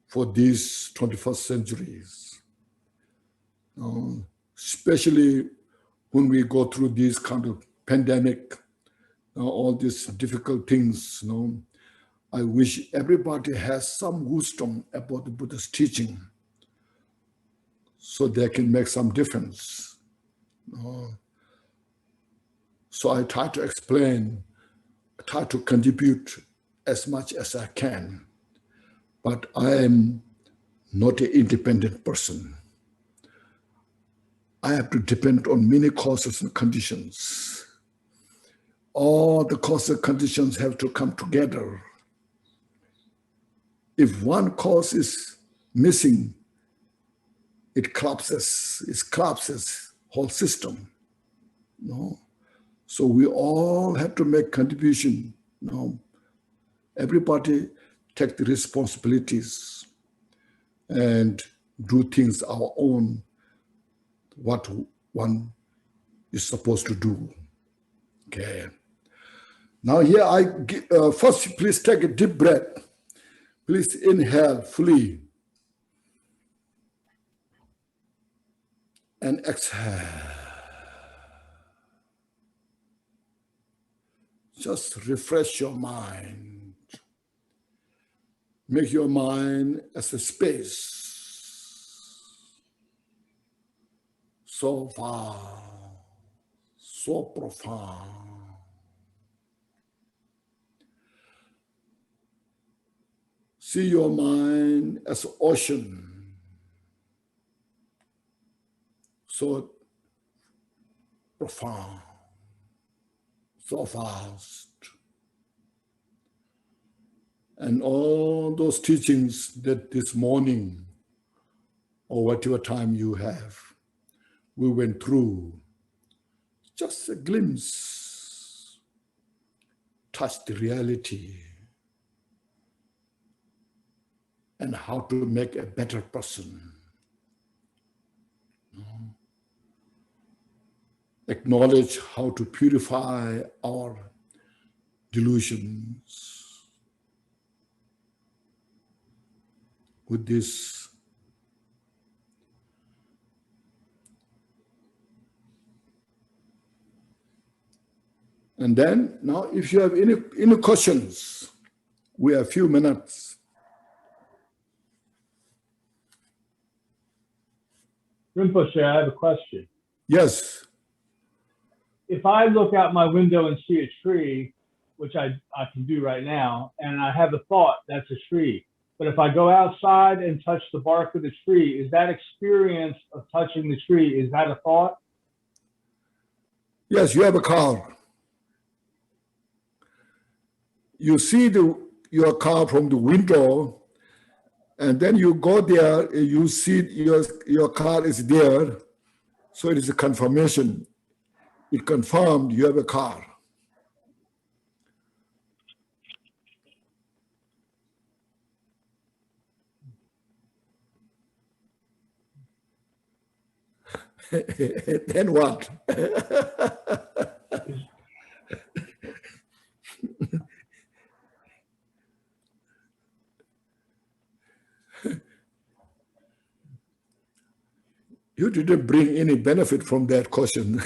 for these 21st centuries. Especially when we go through these kind of pandemic, all these difficult things. I wish everybody has some wisdom about the Buddha's teaching so they can make some difference. So I try to explain, try to contribute as much as I can. But I am not an independent person. I have to depend on many causes and conditions. All the causes and conditions have to come together. If one cause is missing, it collapses whole system. So we all have to make contribution. Everybody take the responsibilities and do things our own, what one is supposed to do. Okay. Now here first please take a deep breath. Please inhale fully and exhale. Just refresh your mind. Make your mind as a space. So vast, so profound. See your mind as an ocean. So profound, so vast. And all those teachings that this morning, or whatever time you have, we went through, just a glimpse, touch the reality, and how to make a better person. Acknowledge how to purify our delusions with this. And then, now if you have any questions, we have a few minutes. Rinpoche, I have a question. Yes. If I look out my window and see a tree, which I can do right now, and I have a thought, that's a tree. But if I go outside and touch the bark of the tree, is that experience of touching the tree, is that a thought? Yes, you have a car. You see your car from the window, and then you go there, you see your car is there, so it is a confirmation. It confirmed you have a car. Then what? You didn't bring any benefit from that question.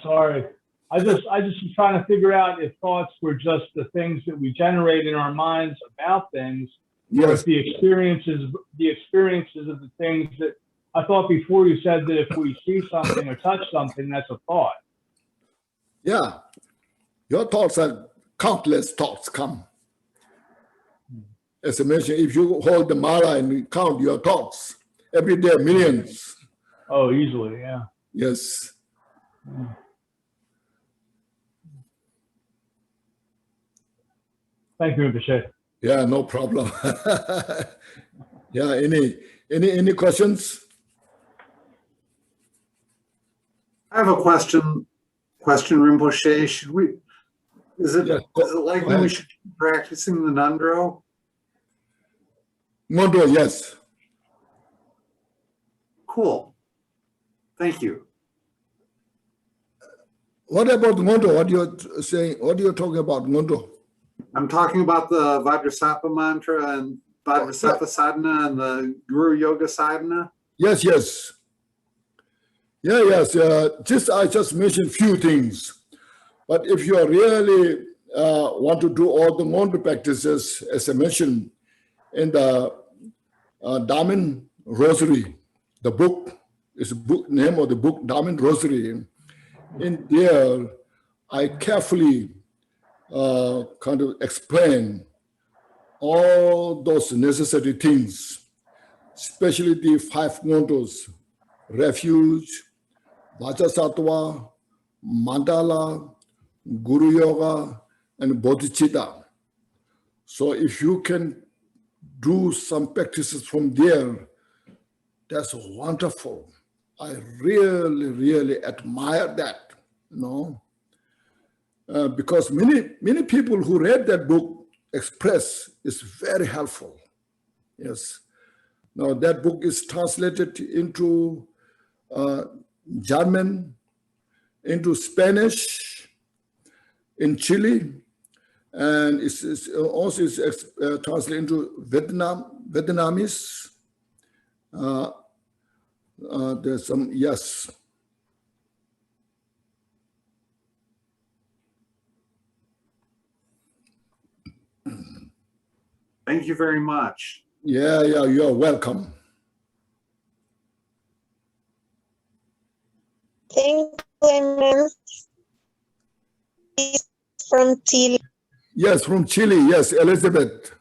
Sorry. I just was trying to figure out if thoughts were just the things that we generate in our minds about things, Yes. or if the experiences of the things that I thought before you said that if we see something or touch something, that's a thought. Yeah. Your thoughts are countless thoughts come. As I mentioned, if you hold the mala and count your thoughts, every day millions. Oh, easily, yeah. Yes. Thank you, Rinpoche. Yeah, no problem. Yeah, any questions? I have a question, Rinpoche. Is it likely we should keep practicing the Nundro? Mondo, yes. Cool. Thank you. What about Mondo? What you're saying? What are you talking about, Mondo? I'm talking about the Vajrasattva mantra and Vajrasattva sadhana and the Guru Yoga sadhana. Yes. Yeah, yes. I just mentioned few things. But if you really want to do all the Mondo practices, as I mentioned in the Dharma Rosary, the book, It's a book, name of the book, Dharma and Rosary. In there, I carefully kind of explain all those necessary things, especially the 5 mottos: refuge, Vajrasattva, Mandala, Guru Yoga, and Bodhicitta. So if you can do some practices from there, that's wonderful. I really, really admire that, because many people who read that book express it's very helpful. Yes. Now that book is translated into German, into Spanish, in Chile, and it's also translated into Vietnamese. There's some, yes. Thank you very much. Yeah, you're welcome. Thank you, Eminence. From Chile. Yes, from Chile. Yes, Elizabeth.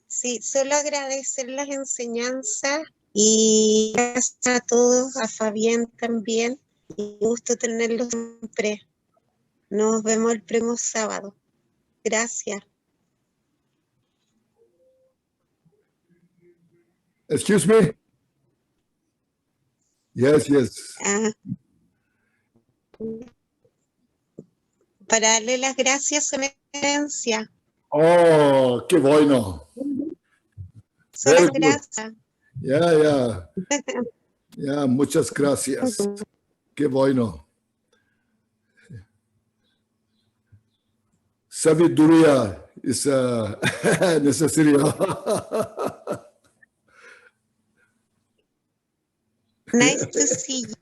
Sí, solo agradecer las enseñanzas y gracias a todos, a Fabián también. Y gusto tenerlos siempre. Nos vemos el próximo sábado. Gracias. Excuse me? Yes. Para darle las gracias a su emergencia. Oh, qué bueno. Solo gracias. Ya, muchas gracias. Qué bueno. Sabiduría is necessary. Nice to see you.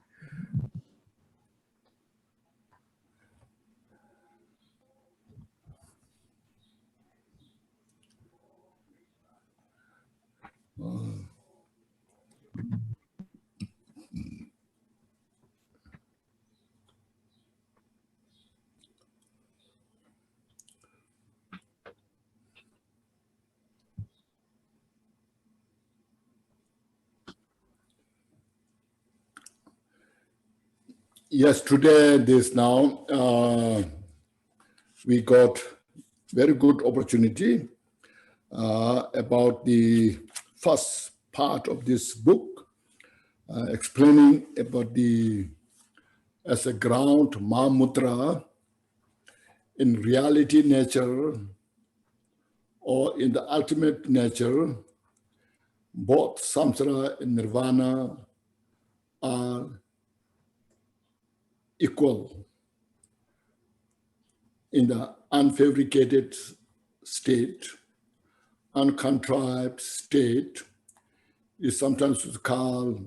Yes, today, we got very good opportunity about the first part of this book, explaining about as a ground Mahamudra in reality nature or in the ultimate nature. Both Samsara and Nirvana are equal in the unfabricated state. Uncontrived state is sometimes called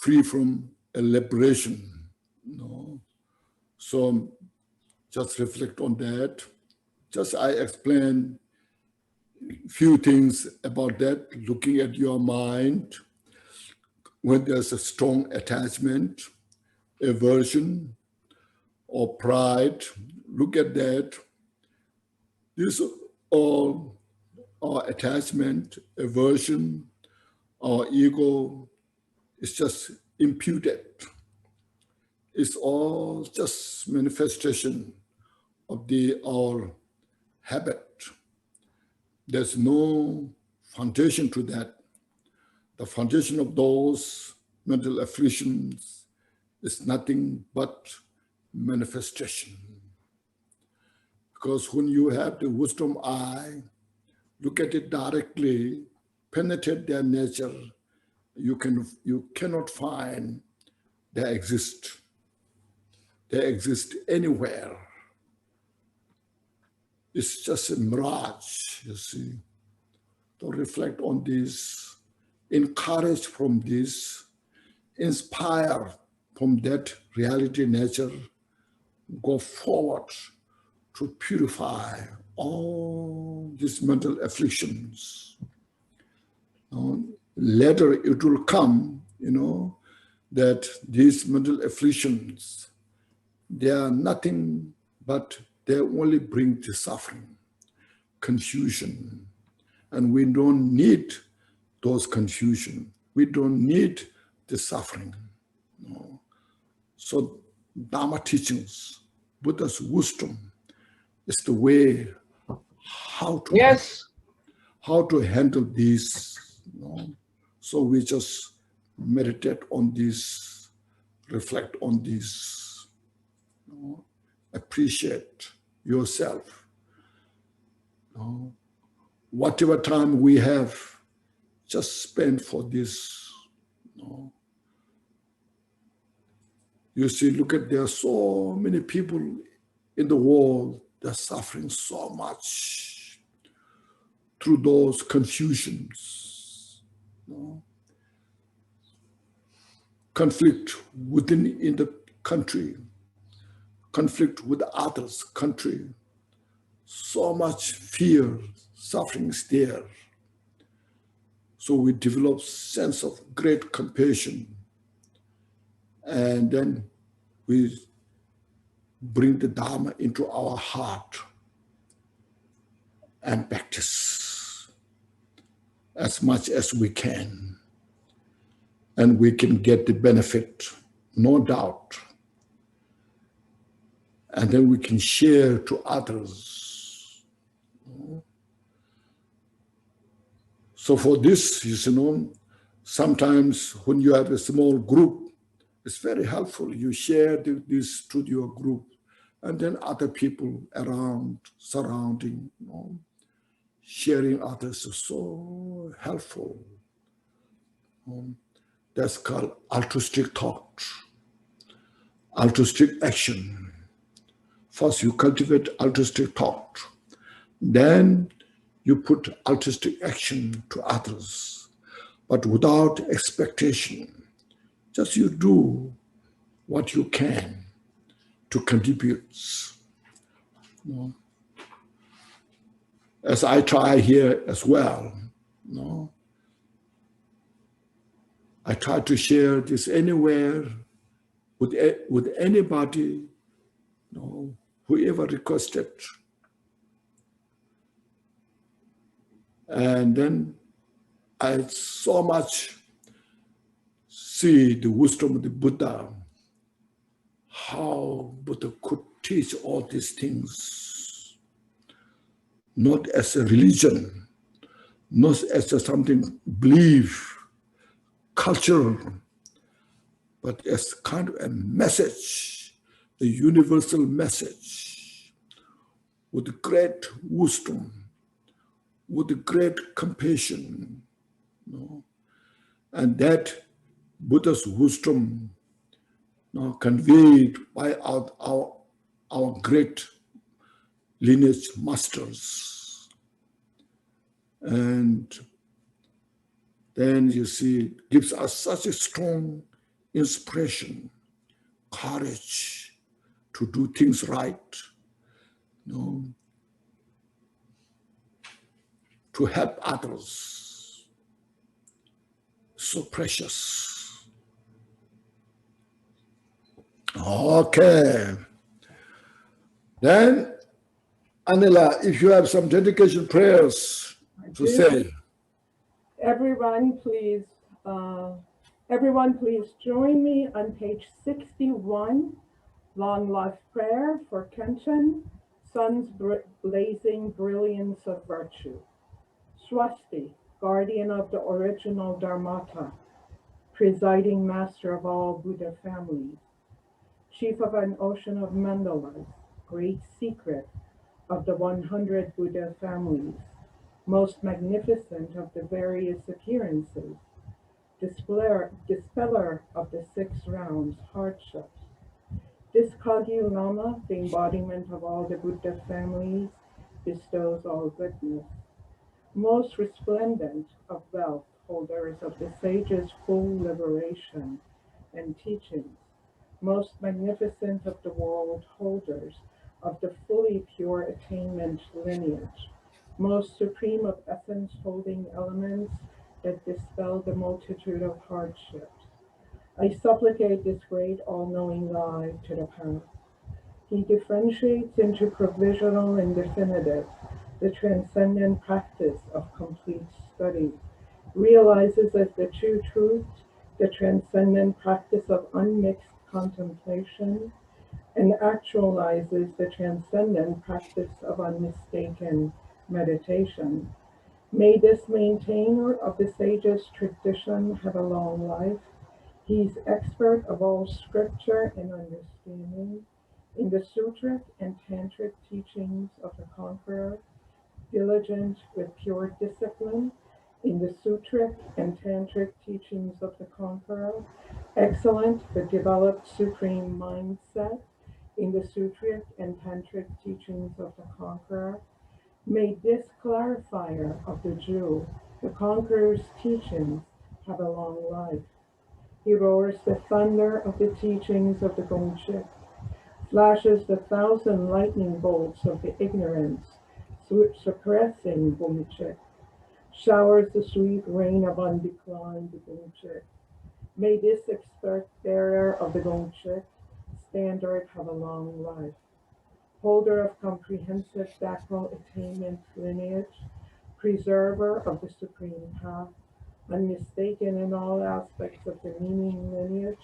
free from a liberation. So just reflect on that. Just I explain few things about that, looking at your mind when there's a strong attachment, aversion, or pride. Look at that. This all our attachment, aversion, our ego is just imputed. It's all just manifestation of our habit. There's no foundation to that. The foundation of those mental afflictions is nothing but manifestation. Because when you have the wisdom eye, look at it directly, penetrate their nature, you cannot find they exist. They exist anywhere. It's just a mirage, you see. To reflect on this, encouraged from this, inspired from that reality nature, go forward to purify all these mental afflictions. Later it will come, that these mental afflictions, they are nothing but they only bring the suffering, confusion. And we don't need those confusion. We don't need the suffering. So Dharma teachings, Buddha's wisdom is the way how to handle these. So we just meditate on this, reflect on this, appreciate yourself. Whatever time we have, just spend for this. You see, look at, there are so many people in the world that are suffering so much through those confusions. Conflict in the country, conflict with others' country. So much fear, suffering is there. So we develop sense of great compassion. And then we bring the Dharma into our heart and practice as much as we can. And we can get the benefit, no doubt. And then we can share to others. So for this, sometimes when you have a small group, it's very helpful. You share this to your group, and then other people around, surrounding, sharing others is so helpful. That's called altruistic thought, altruistic action. First, you cultivate altruistic thought. Then you put altruistic action to others, but without expectation. Just you do what you can to contribute. As I try here as well. I try to share this anywhere with anybody, whoever requested. And then I so much see the wisdom of the Buddha, how Buddha could teach all these things, not as a religion, not as a something belief, culture, but as kind of a message, a universal message, with great wisdom, with great compassion, and that Buddha's wisdom conveyed by our great lineage masters. And then you see, gives us such a strong inspiration, courage to do things right, to help others. So precious. Okay. Then, Anila, if you have some dedication prayers to say. Everyone, please join me on page 61, Long Life Prayer for Khenchen, Sun's Blazing Brilliance of Virtue. Swasti, guardian of the original Dharmata, presiding master of all Buddha families, chief of an ocean of mandalas, great secret of the 100 Buddha families, most magnificent of the various appearances, dispeller of the 6 rounds, hardships. This Kagyu Lama, the embodiment of all the Buddha families, bestows all goodness. Most resplendent of wealth, holders of the sage's full liberation and teachings, most magnificent of the world holders of the fully pure attainment lineage, most supreme of essence holding elements that dispel the multitude of hardships. I supplicate this great all-knowing guide to the path. He differentiates into provisional and definitive, the transcendent practice of complete study, realizes as the true truth the transcendent practice of unmixed contemplation, and actualizes the transcendent practice of unmistaken meditation. May this maintainer of the sage's tradition have a long life. He's expert of all scripture and understanding. In the sutric and tantric teachings of the conqueror, diligent with pure discipline. In the sutric and tantric teachings of the conqueror, excellent with developed supreme mindset. In the sutric and tantric teachings of the conqueror, may this clarifier of the Jewel, the conqueror's teachings, have a long life. He roars the thunder of the teachings of the Gongchik, flashes the 1,000 lightning bolts of the ignorance, suppressing Gongchik, showers the sweet rain of undeclined Gongchik. May this expert bearer of the Gongchik standard have a long life. Holder of comprehensive sacral attainment lineage, preserver of the supreme path, unmistaken in all aspects of the meaning lineage,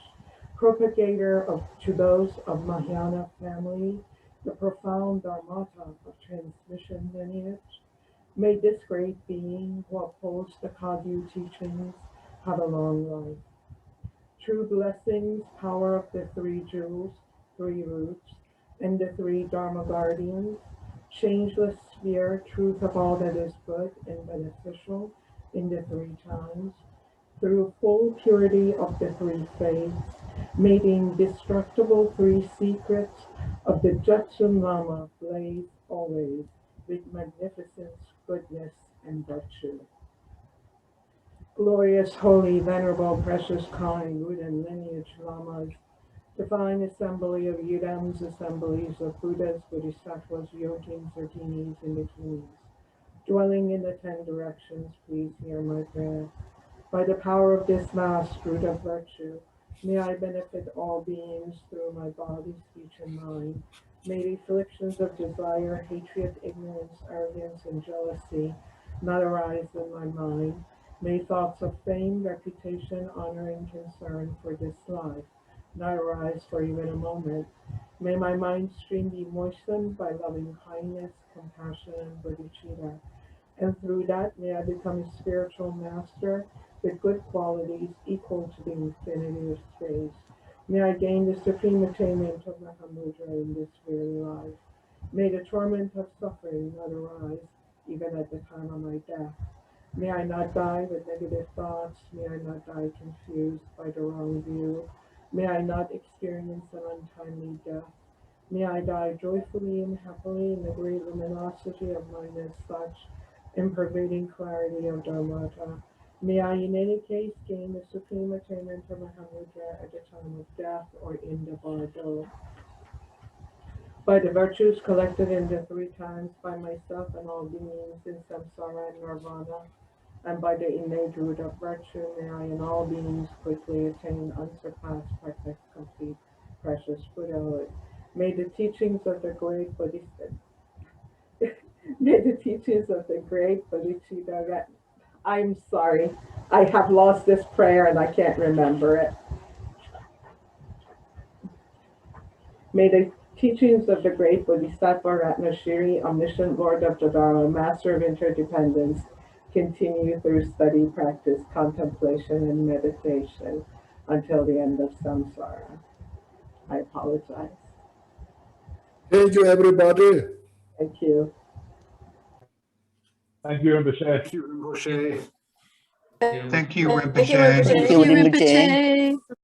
propagator to those of Mahayana family, the profound Dharmata of transmission lineage. May this great being who upholds the Kagyu teachings have a long life. True blessings, power of the 3 jewels, 3 roots, and the 3 Dharma guardians, changeless sphere, truth of all that is good and beneficial in the 3 times, through full purity of the 3 faiths, made indestructible 3 secrets of the Jetsun Lama blaze always with magnificence, goodness, and virtue. Glorious, holy, venerable, precious, kind, root and lineage lamas, divine assembly of Yudams, assemblies of Buddhas, Bodhisattvas, yogins, Artinis, and Bikinis, dwelling in the 10 directions, please hear my prayer. By the power of this vast root of virtue, may I benefit all beings through my body, speech, and mind. May the afflictions of desire, hatred, ignorance, arrogance, and jealousy not arise in my mind. May thoughts of fame, reputation, honor, and concern for this life not arise for even a moment. May my mind stream be moistened by loving kindness, compassion, and bodhicitta. And through that, may I become a spiritual master with good qualities equal to the infinity of space. May I gain the supreme attainment of Mahamudra in this very life. May the torment of suffering not arise even at the time of my death. May I not die with negative thoughts. May I not die confused by the wrong view. May I not experience an untimely death. May I die joyfully and happily in the great luminosity of mind as such, and pervading clarity of Dharmata. May I in any case gain the supreme attainment of Mahamudra at the time of death or in the bardo. By the virtues collected in the 3 times by myself and all beings in Samsara and Nirvana, and by the innate root of virtue, may I in all beings quickly attain unsurpassed, perfect, complete, precious Buddhahood. May the teachings of the great Bodhisattva, may the teachings of the great Bodhicitta, I'm sorry, I have lost this prayer and I can't remember it. May the teachings of the great Bodhisattva Ratnashiri, omniscient Lord of the Dharma, master of interdependence, continue through study, practice, contemplation, and meditation until the end of samsara. I apologize. Thank you, everybody. Thank you. Thank you, Rinpoche. Thank you, Rinpoche. Thank you, Thank you, Rinpoche. Rinpoche. Thank you, Rinpoche.